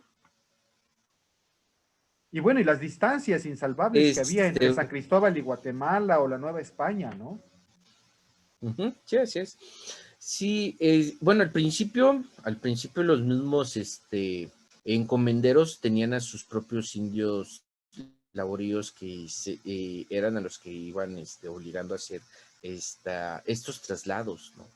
Y bueno, y las distancias insalvables que había entre San Cristóbal y Guatemala o la Nueva España, ¿no? Sí, así es. Sí, bueno, al principio los mismos encomenderos tenían a sus propios indios laboríos que eran a los que iban obligando a hacer estos traslados, ¿no?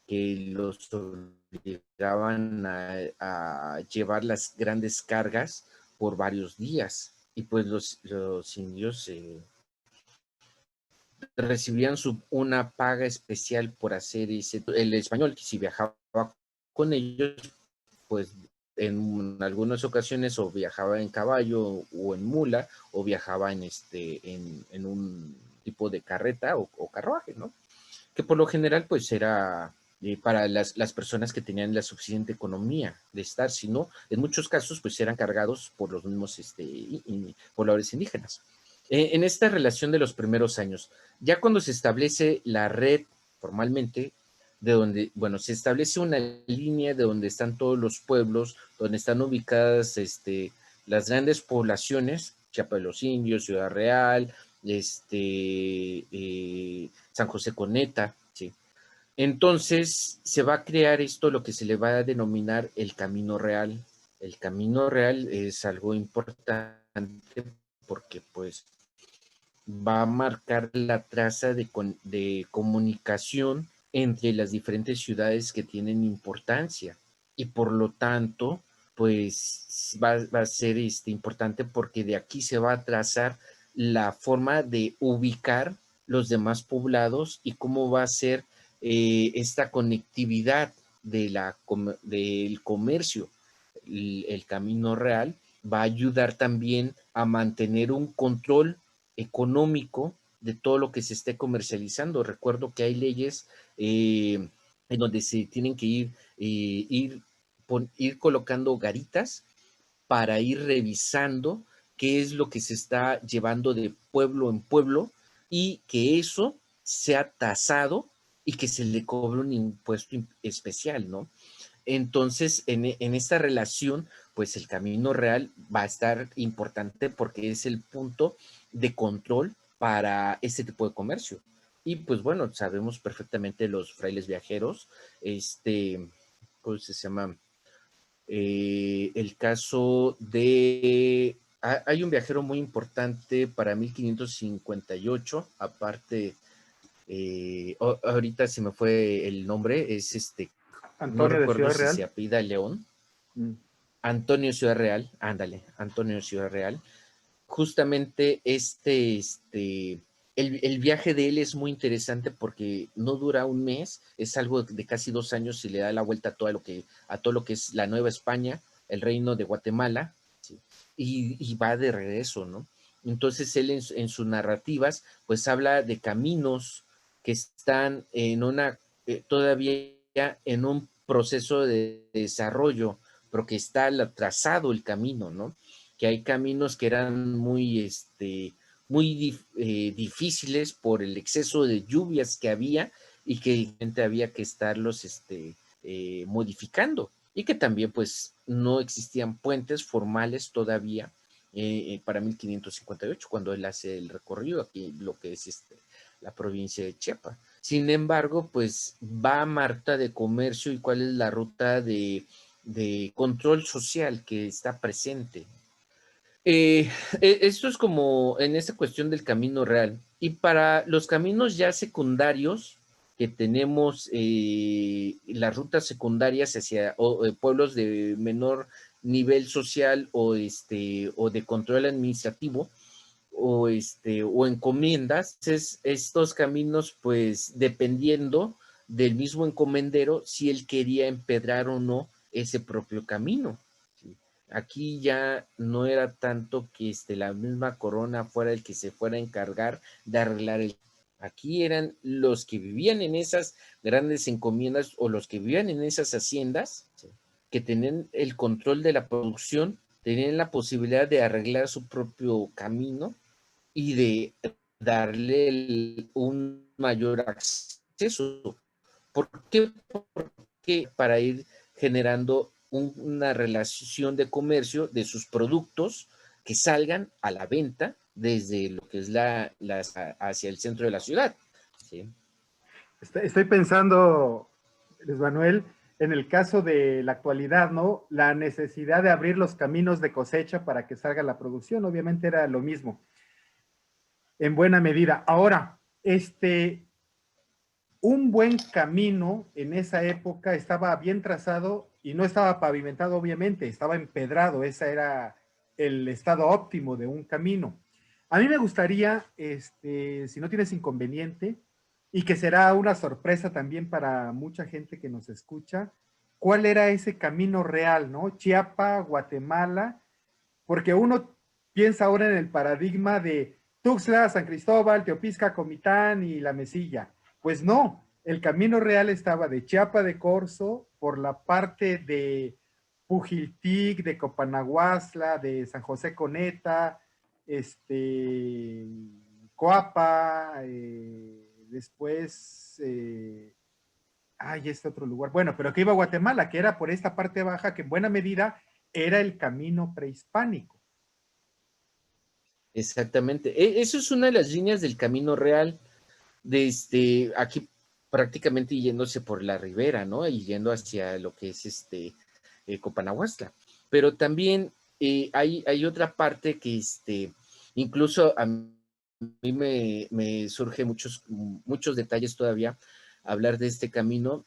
Que los obligaban a llevar las grandes cargas por varios días. Y pues los indios recibían una paga especial por hacer el español, que si viajaba con ellos, pues en algunas ocasiones o viajaba en caballo o en mula o viajaba en un tipo de carreta o carruaje, ¿no? Que por lo general pues era para las personas que tenían la suficiente economía de estar, sino en muchos casos pues eran cargados por los mismos pobladores indígenas. En esta relación de los primeros años, ya cuando se establece la red formalmente, de donde, bueno, se establece una línea de donde están todos los pueblos, donde están ubicadas las grandes poblaciones, Chiapa de los Indios, Ciudad Real, San José Coneta, ¿sí? Entonces se va a crear esto, lo que se le va a denominar el Camino Real. El Camino Real es algo importante porque pues va a marcar la traza de comunicación entre las diferentes ciudades que tienen importancia y por lo tanto pues va a ser importante porque de aquí se va a trazar la forma de ubicar los demás poblados y cómo va a ser esta conectividad del comercio. El Camino Real va a ayudar también a mantener un control económico de todo lo que se esté comercializando. Recuerdo que hay leyes en donde se tienen que ir colocando garitas para ir revisando qué es lo que se está llevando de pueblo en pueblo y que eso sea tasado y que se le cobre un impuesto especial, ¿no? Entonces, en esta relación, pues el Camino Real va a estar importante porque es el punto de control para este tipo de comercio. Y pues bueno, sabemos perfectamente los frailes viajeros, ¿cómo se llama? El caso de, hay un viajero muy importante para 1558, aparte, ahorita se me fue el nombre, es no Antonio de recuerdo Ciudad si Real. se apellida León. Mm. Antonio Ciudad Real, ándale, Antonio Ciudad Real. Justamente el viaje de él es muy interesante porque no dura un mes, es algo de casi 2 años y le da la vuelta a todo lo que es la Nueva España, el reino de Guatemala, ¿sí? Y va de regreso, ¿no? Entonces él en sus narrativas, pues habla de caminos que están todavía en un proceso de desarrollo, pero que está trazado el camino, ¿no? Que hay caminos que eran muy difíciles por el exceso de lluvias que había y que había que estarlos modificando y que también pues no existían puentes formales todavía para 1558 cuando él hace el recorrido aquí lo que es la provincia de Chiapas. Sin embargo, pues va a Marta de Comercio y cuál es la ruta de control social que está presente. Esto es como en esta cuestión del camino real. Y para los caminos ya secundarios que tenemos, las rutas secundarias hacia pueblos de menor nivel social o de control administrativo o encomiendas, estos caminos, pues dependiendo del mismo encomendero, si él quería empedrar o no ese propio camino. ¿Sí? Aquí ya no era tanto que la misma corona fuera el que se fuera a encargar de arreglar el. Aquí eran los que vivían en esas grandes encomiendas o los que vivían en esas haciendas, ¿sí? Que tenían el control de la producción, tenían la posibilidad de arreglar su propio camino y de darle un mayor acceso. ¿Por qué? Porque para ir generando una relación de comercio de sus productos que salgan a la venta desde lo que es hacia el centro de la ciudad. ¿Sí? Estoy pensando, Luis Manuel, en el caso de la actualidad, ¿no? La necesidad de abrir los caminos de cosecha para que salga la producción, obviamente era lo mismo, en buena medida. Ahora, un buen camino en esa época estaba bien trazado y no estaba pavimentado, obviamente, estaba empedrado, ese era el estado óptimo de un camino. A mí me gustaría, si no tienes inconveniente, y que será una sorpresa también para mucha gente que nos escucha, cuál era ese camino real, ¿no? Chiapas, Guatemala, porque uno piensa ahora en el paradigma de Tuxtla, San Cristóbal, Teopisca, Comitán y La Mesilla. Pues no, el camino real estaba de Chiapa de Corzo por la parte de Pujiltic, de Copanaguasla, de San José Coneta, Coapa, después, este otro lugar. Bueno, pero que iba a Guatemala, que era por esta parte baja, que en buena medida era el camino prehispánico. Exactamente. Eso es una de las líneas del camino real, de aquí prácticamente yéndose por la ribera, ¿no? Y yendo hacia lo que es Copanahuastla. Pero también hay otra parte que incluso a mí me surge muchos detalles todavía hablar de este camino,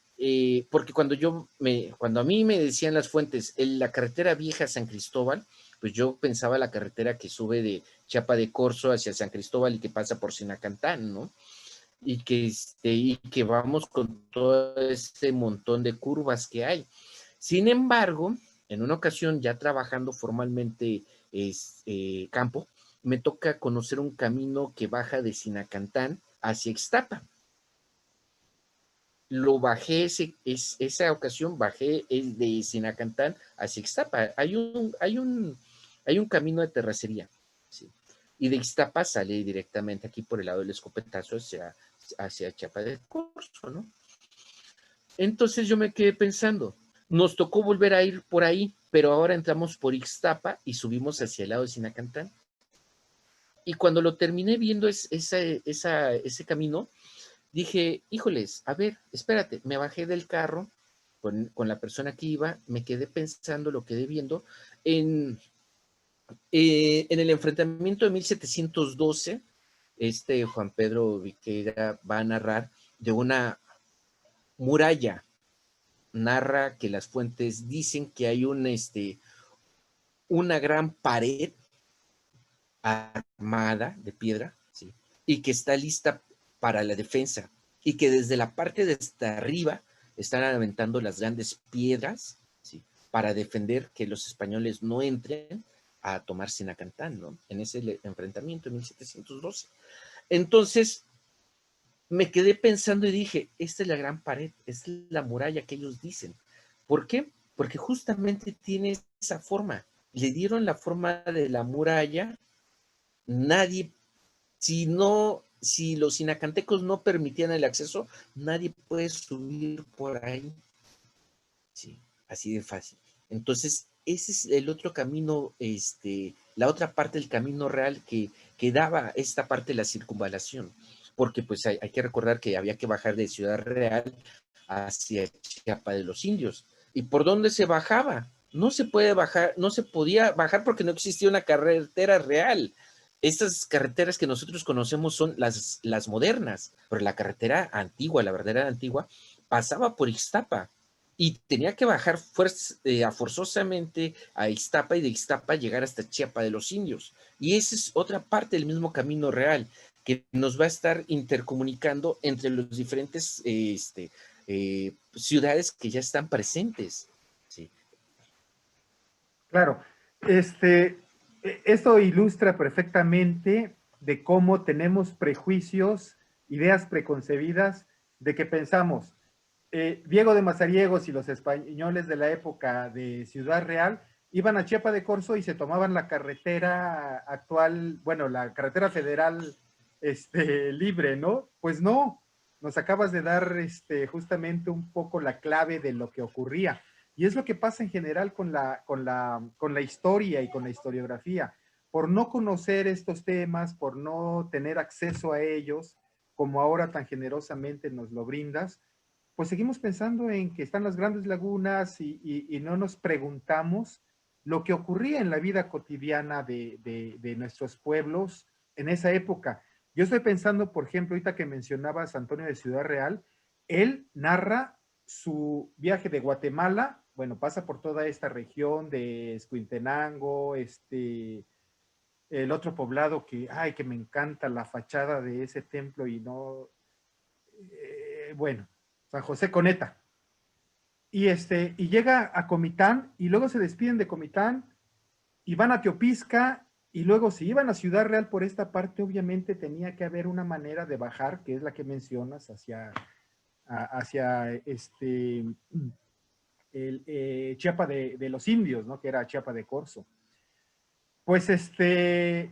porque cuando a mí me decían las fuentes, la carretera vieja a San Cristóbal, pues yo pensaba la carretera que sube de Chiapa de Corzo hacia San Cristóbal y que pasa por Sinacantán, ¿no? Y que vamos con todo este montón de curvas que hay. Sin embargo, en una ocasión, ya trabajando formalmente campo, me toca conocer un camino que baja de Sinacantán hacia Ixtapa. Lo bajé, esa ocasión bajé de Sinacantán hacia Ixtapa. Hay un camino de terracería, ¿sí? Y de Ixtapa sale directamente aquí por el lado del escopetazo hacia Chiapa de Corzo, ¿no? Entonces yo me quedé pensando, nos tocó volver a ir por ahí, pero ahora entramos por Ixtapa y subimos hacia el lado de Sinacantán. Y cuando lo terminé viendo ese camino, dije, híjoles, a ver, espérate, me bajé del carro con la persona que iba, me quedé pensando, lo quedé viendo, en el enfrentamiento de 1712, Juan Pedro Viqueira va a narrar de una muralla, narra que las fuentes dicen que hay una gran pared armada de piedra, ¿sí? Y que está lista para la defensa, y que desde la parte de hasta arriba están aventando las grandes piedras, ¿sí? Para defender que los españoles no entren a tomar Sinacantán, ¿no? En ese enfrentamiento en 1712. Entonces, me quedé pensando y dije, esta es la gran pared, esta es la muralla que ellos dicen. ¿Por qué? Porque justamente tiene esa forma. Le dieron la forma de la muralla. Nadie, si los sinacantecos no permitían el acceso, nadie puede subir por ahí. Sí, así de fácil. Entonces, ese es el otro camino, la otra parte del camino real que daba esta parte de la circunvalación, porque pues hay que recordar que había que bajar de Ciudad Real hacia Chiapa de los Indios. ¿Y por dónde se bajaba? No se puede bajar, no se podía bajar porque no existía una carretera real. Estas carreteras que nosotros conocemos son las modernas, pero la carretera antigua, la verdadera antigua, pasaba por Ixtapa y tenía que bajar forzosamente a Ixtapa y de Ixtapa llegar hasta Chiapa de los Indios. Y esa es otra parte del mismo camino real que nos va a estar intercomunicando entre los diferentes ciudades que ya están presentes. Sí. Claro, esto ilustra perfectamente de cómo tenemos prejuicios, ideas preconcebidas, de que pensamos, Diego de Mazariegos y los españoles de la época de Ciudad Real iban a Chiapa de Corzo y se tomaban la carretera actual, bueno, la carretera federal libre, ¿no? Pues no, nos acabas de dar justamente un poco la clave de lo que ocurría. Y es lo que pasa en general con la historia y con la historiografía. Por no conocer estos temas, por no tener acceso a ellos, como ahora tan generosamente nos lo brindas, pues seguimos pensando en que están las grandes lagunas y no nos preguntamos lo que ocurría en la vida cotidiana de nuestros pueblos en esa época. Yo estoy pensando, por ejemplo, ahorita que mencionabas Antonio de Ciudad Real, él narra su viaje de Guatemala, bueno, pasa por toda esta región de Escuintenango, el otro poblado que, ay, que me encanta la fachada de ese templo y no, bueno, San José Coneta. Y llega a Comitán y luego se despiden de Comitán y van a Teopisca y luego si iban a Ciudad Real por esta parte, obviamente tenía que haber una manera de bajar, que es la que mencionas, hacia Chiapa de los Indios, ¿no? Que era Chiapa de Corzo. Pues el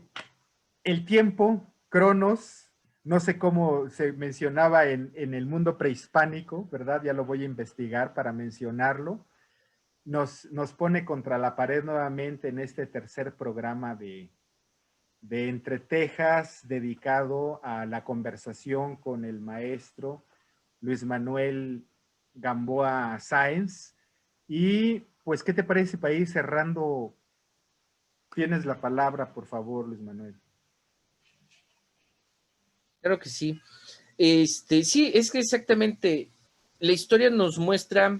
tiempo, Cronos, no sé cómo se mencionaba en el mundo prehispánico, ¿verdad? Ya lo voy a investigar para mencionarlo. Nos pone contra la pared nuevamente en este tercer programa de Entre Tejas, dedicado a la conversación con el maestro Luis Manuel Gamboa Sáenz. Y pues, ¿qué te parece para ir cerrando? Tienes la palabra, por favor, Luis Manuel. Claro que sí. Sí, es que exactamente la historia nos muestra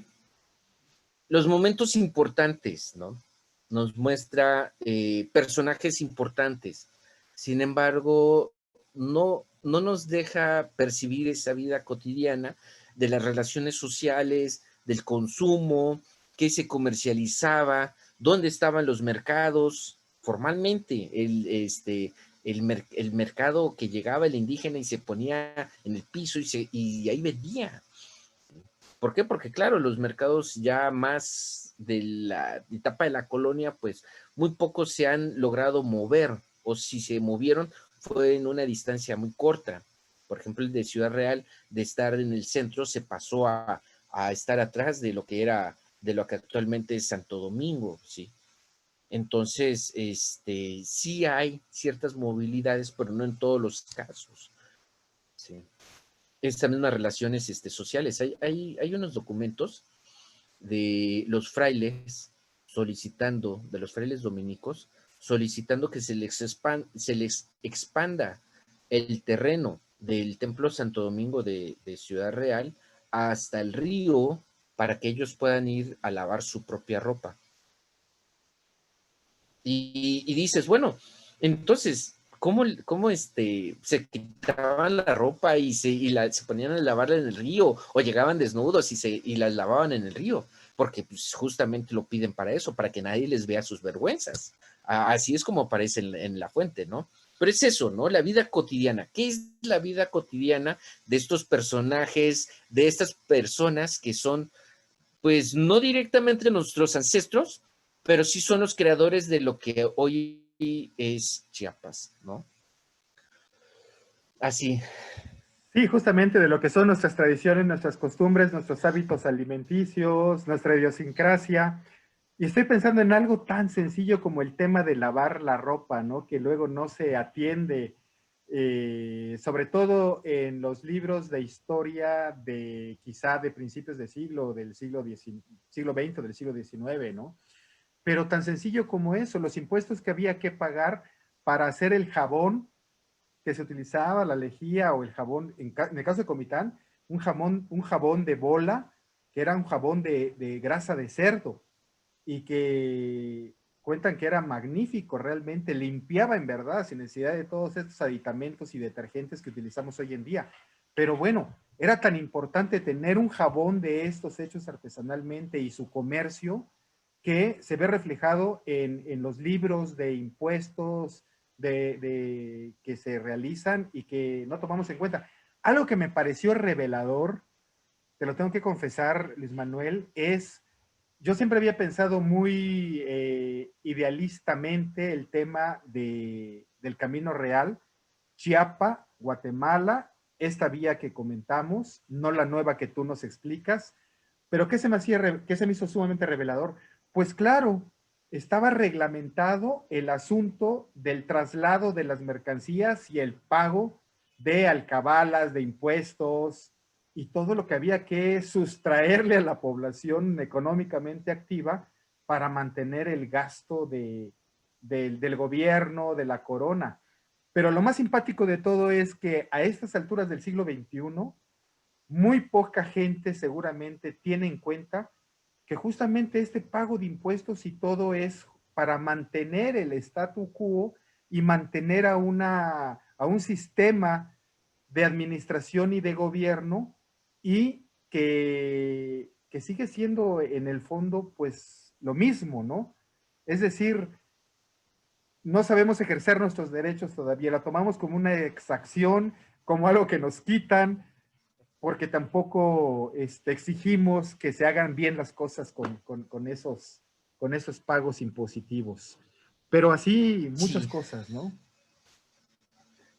los momentos importantes, ¿no? Nos muestra personajes importantes. Sin embargo, no nos deja percibir esa vida cotidiana de las relaciones sociales, del consumo, qué se comercializaba, dónde estaban los mercados. Formalmente, el mercado que llegaba el indígena y se ponía en el piso y ahí vendía. ¿Por qué? Porque claro, los mercados ya más de la etapa de la colonia, pues muy pocos se han logrado mover, o si se movieron fue en una distancia muy corta. Por ejemplo, el de Ciudad Real, de estar en el centro, se pasó a estar atrás de lo que era, de lo que actualmente es Santo Domingo, ¿sí? Entonces, sí hay ciertas movilidades, pero no en todos los casos, ¿sí? Estas mismas relaciones sociales. Hay unos documentos de los frailes solicitando, de los frailes dominicos, solicitando que se les expanda el terreno del Templo Santo Domingo de Ciudad Real hasta el río para que ellos puedan ir a lavar su propia ropa. Y dices, bueno, entonces, ¿cómo se quitaban la ropa se ponían a lavarla en el río o llegaban desnudos y las lavaban en el río? Porque pues, justamente lo piden para eso, para que nadie les vea sus vergüenzas. Así es como aparece en la fuente, ¿no? Pero es eso, ¿no? La vida cotidiana. ¿Qué es la vida cotidiana de estos personajes, de estas personas que son, pues, no directamente nuestros ancestros, pero sí son los creadores de lo que hoy es Chiapas, ¿no? Así. Sí, justamente de lo que son nuestras tradiciones, nuestras costumbres, nuestros hábitos alimenticios, nuestra idiosincrasia. Y estoy pensando en algo tan sencillo como el tema de lavar la ropa, ¿no? Que luego no se atiende sobre todo en los libros de historia de quizá de principios de siglo, del siglo XX o del siglo XIX, ¿no? Pero tan sencillo como eso, los impuestos que había que pagar para hacer el jabón que se utilizaba, la lejía o el jabón, en el caso de Comitán, un jabón de bola, que era un jabón de grasa de cerdo, y que cuentan que era magnífico, realmente limpiaba en verdad, sin necesidad de todos estos aditamentos y detergentes que utilizamos hoy en día. Pero bueno, era tan importante tener un jabón de estos hechos artesanalmente y su comercio que se ve reflejado en los libros de impuestos que se realizan y que no tomamos en cuenta. Algo que me pareció revelador, te lo tengo que confesar, Luis Manuel, es yo siempre había pensado muy idealistamente el tema del Camino Real, Chiapa, Guatemala, esta vía que comentamos, no la nueva que tú nos explicas, pero ¿qué se me hizo sumamente revelador? Pues claro, estaba reglamentado el asunto del traslado de las mercancías y el pago de alcabalas, de impuestos, y todo lo que había que sustraerle a la población económicamente activa para mantener el gasto del gobierno, de la corona. Pero lo más simpático de todo es que a estas alturas del siglo XXI, muy poca gente seguramente tiene en cuenta que justamente este pago de impuestos y todo es para mantener el statu quo y mantener a un sistema de administración y de gobierno y que sigue siendo en el fondo pues lo mismo, ¿no? Es decir, no sabemos ejercer nuestros derechos todavía, la tomamos como una exacción, como algo que nos quitan, porque tampoco exigimos que se hagan bien las cosas con esos pagos impositivos. Pero así muchas Sí, cosas, ¿no?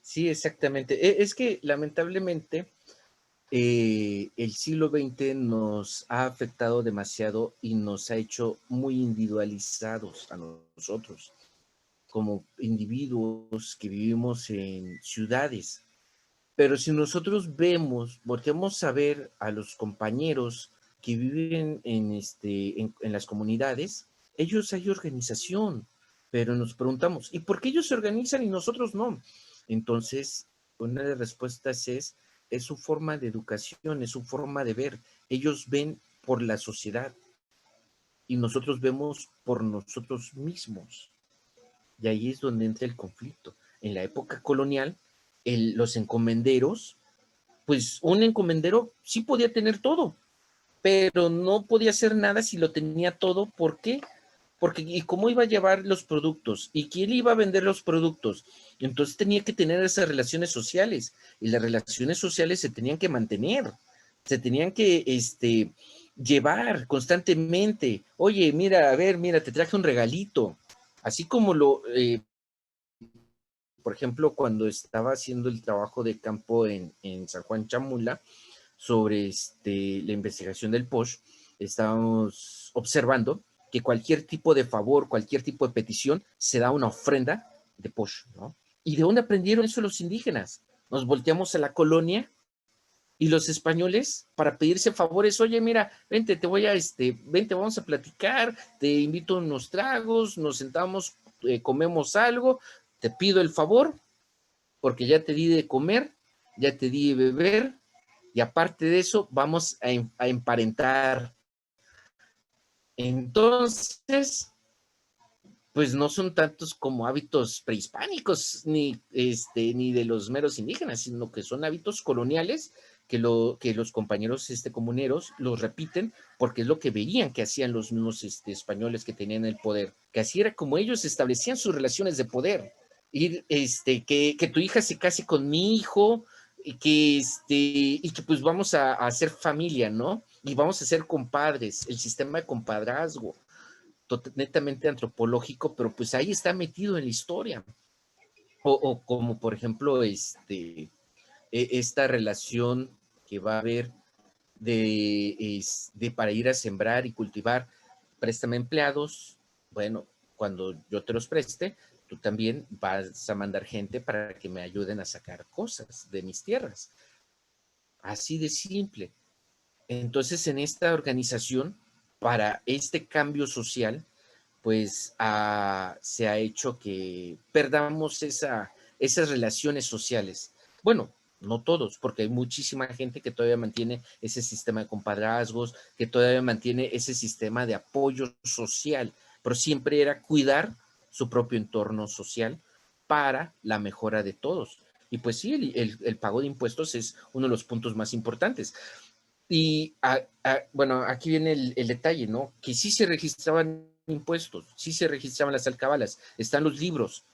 sí, exactamente. Es que lamentablemente el siglo XX nos ha afectado demasiado y nos ha hecho muy individualizados a nosotros, como individuos que vivimos en ciudades. Pero si nosotros vemos, volteamos a ver a los compañeros que viven en las comunidades, ellos hay organización, pero nos preguntamos, ¿y por qué ellos se organizan y nosotros no? Entonces, una de las respuestas es su forma de educación, es su forma de ver. Ellos ven por la sociedad y nosotros vemos por nosotros mismos. Y ahí es donde entra el conflicto. En la época colonial, los encomenderos, pues un encomendero sí podía tener todo, pero no podía hacer nada si lo tenía todo. ¿Por qué? Porque, ¿y cómo iba a llevar los productos? ¿Y quién iba a vender los productos? Entonces tenía que tener esas relaciones sociales, y las relaciones sociales se tenían que mantener, se tenían que llevar constantemente. Oye, mira, a ver, mira, te traje un regalito. Así como por ejemplo, cuando estaba haciendo el trabajo de campo en San Juan Chamula, sobre la investigación del POSH, estábamos observando que cualquier tipo de favor, cualquier tipo de petición, se da una ofrenda de POSH, ¿no? ¿Y de dónde aprendieron eso los indígenas? Nos volteamos a la colonia y los españoles para pedirse favores, oye, mira, vente, vente, vamos a platicar, te invito a unos tragos, nos sentamos, comemos algo, te pido el favor, porque ya te di de comer, ya te di de beber, y aparte de eso, vamos a emparentar. Entonces, pues no son tantos como hábitos prehispánicos ni de los meros indígenas, sino que son hábitos coloniales que los compañeros comuneros los repiten porque es lo que veían que hacían los mismos españoles que tenían el poder, que así era como ellos establecían sus relaciones de poder. Ir, que tu hija se case con mi hijo y que pues vamos a hacer familia, ¿no? Y vamos a ser compadres, el sistema de compadrazgo netamente antropológico, pero pues ahí está metido en la historia. O como por ejemplo esta relación que va a haber de para ir a sembrar y cultivar, préstame empleados, bueno, cuando yo te los preste, tú también vas a mandar gente para que me ayuden a sacar cosas de mis tierras. Así de simple. Entonces, en esta organización, para este cambio social, pues se ha hecho que perdamos esas relaciones sociales. Bueno, no todos, porque hay muchísima gente que todavía mantiene ese sistema de compadrazgos, que todavía mantiene ese sistema de apoyo social, pero siempre era cuidar su propio entorno social para la mejora de todos. Y pues sí, el pago de impuestos es uno de los puntos más importantes. Y bueno, aquí viene el detalle, ¿no? Que sí se registraban impuestos, sí se registraban las alcabalas, están los libros.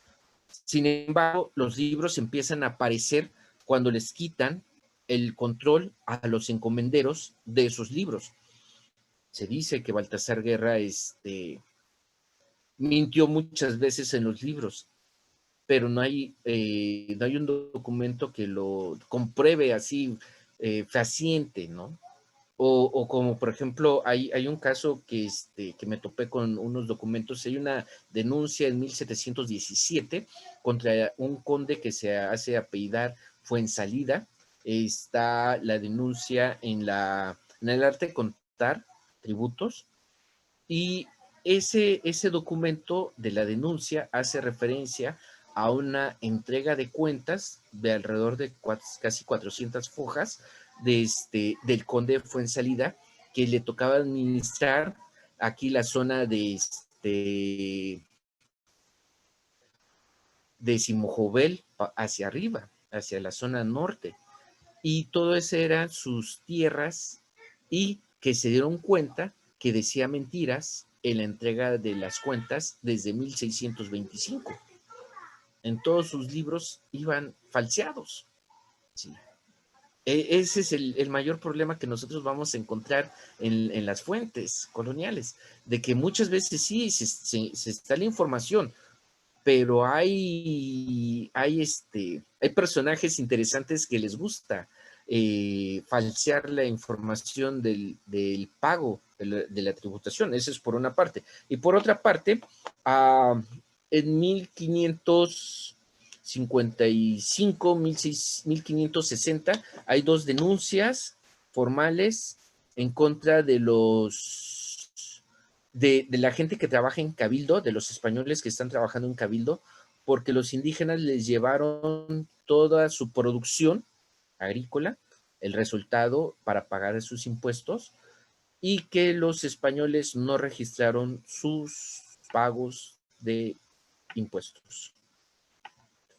Sin embargo, los libros empiezan a aparecer cuando les quitan el control a los encomenderos de esos libros. Se dice que Baltasar Guerra mintió muchas veces en los libros, pero no hay un documento que lo compruebe así fehaciente, ¿no? O como por ejemplo, hay un caso que me topé con unos documentos, hay una denuncia en 1717 contra un conde que se hace apellidar Fuensalida. Está la denuncia en el arte de contar tributos, y ese documento de la denuncia hace referencia a una entrega de cuentas de alrededor de casi 400 fojas del conde Fuensalida, que le tocaba administrar aquí la zona de Simojovel hacia arriba, hacia la zona norte. Y todo eso eran sus tierras, y que se dieron cuenta que decía mentiras en la entrega de las cuentas desde 1625. En todos sus libros iban falseados. Sí. Ese es el mayor problema que nosotros vamos a encontrar en las fuentes coloniales, de que muchas veces sí se está la información, pero hay personajes interesantes que les gusta falsear la información del pago de la tributación. Eso es por una parte. Y por otra parte, en 1555, 1560, hay dos denuncias formales en contra de la gente que trabaja en Cabildo, de los españoles que están trabajando en Cabildo, porque los indígenas les llevaron toda su producción agrícola, el resultado para pagar sus impuestos, y que los españoles no registraron sus pagos de impuestos.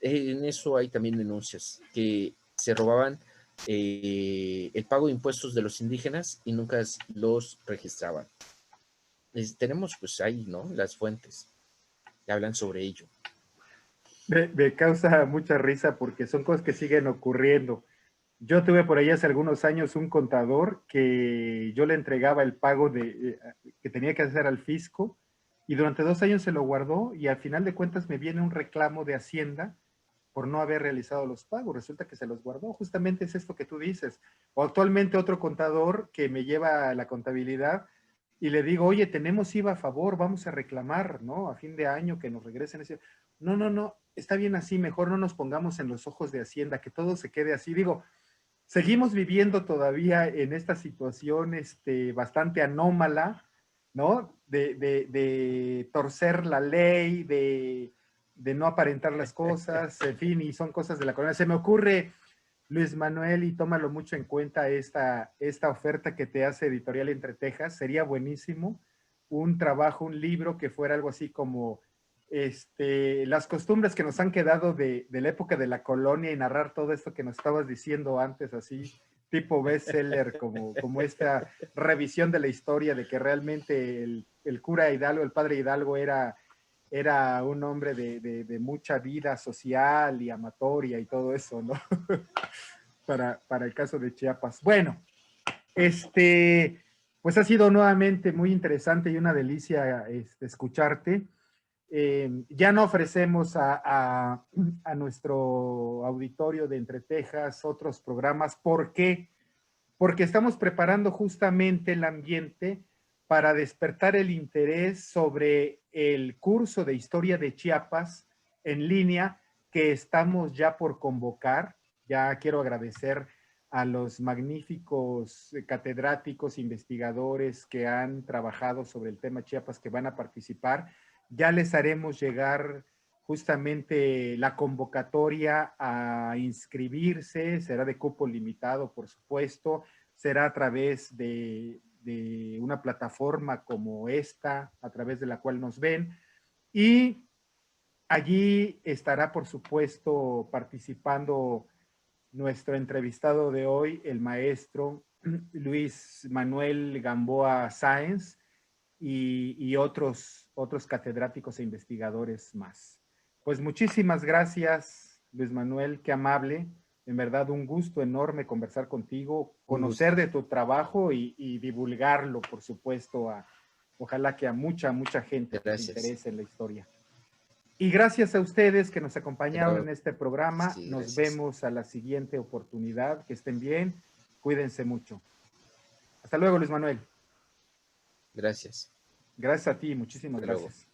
En eso hay también denuncias, que se robaban el pago de impuestos de los indígenas y nunca los registraban. Tenemos pues ahí, ¿no? Las fuentes que hablan sobre ello. Me causa mucha risa porque son cosas que siguen ocurriendo. Yo tuve por ahí hace algunos años un contador que yo le entregaba el pago que tenía que hacer al fisco, y durante 2 años se lo guardó, y al final de cuentas me viene un reclamo de Hacienda por no haber realizado los pagos. Resulta que se los guardó. Justamente es esto que tú dices. O actualmente otro contador que me lleva a la contabilidad y le digo, oye, tenemos IVA a favor, vamos a reclamar, ¿no? A fin de año que nos regresen ese. No, no, no, está bien así, mejor no nos pongamos en los ojos de Hacienda, que todo se quede así. Digo, seguimos viviendo todavía en esta situación bastante anómala, ¿no? De torcer la ley, de no aparentar las cosas, en fin, y son cosas de la colonia. Se me ocurre, Luis Manuel, y tómalo mucho en cuenta, esta oferta que te hace Editorial Entre Tejas. Sería buenísimo un trabajo, un libro que fuera algo así como las costumbres que nos han quedado de la época de la colonia, y narrar todo esto que nos estabas diciendo antes, así tipo bestseller, como esta revisión de la historia de que realmente el cura Hidalgo, el padre Hidalgo, era un hombre de mucha vida social y amatoria y todo eso, ¿no? para el caso de Chiapas. Bueno, pues ha sido nuevamente muy interesante y una delicia escucharte. Ya no ofrecemos a nuestro auditorio de Entre Tejas otros programas. ¿Por qué? Porque estamos preparando justamente el ambiente para despertar el interés sobre el curso de historia de Chiapas en línea que estamos ya por convocar. Ya quiero agradecer a los magníficos catedráticos, investigadores que han trabajado sobre el tema Chiapas que van a participar. Ya les haremos llegar justamente la convocatoria a inscribirse, será de cupo limitado, por supuesto, será a través de una plataforma como esta, a través de la cual nos ven, y allí estará, por supuesto, participando nuestro entrevistado de hoy, el maestro Luis Manuel Gamboa Sáenz, y otros catedráticos e investigadores más. Pues muchísimas gracias, Luis Manuel, qué amable. En verdad, un gusto enorme conversar contigo, conocer de tu trabajo y divulgarlo, por supuesto, ojalá que a mucha gente que se interese en la historia. Y gracias a ustedes que nos acompañaron en este programa. Sí, nos vemos a la siguiente oportunidad. Que estén bien, cuídense mucho. Hasta luego, Luis Manuel. Gracias. Gracias a ti, muchísimas gracias.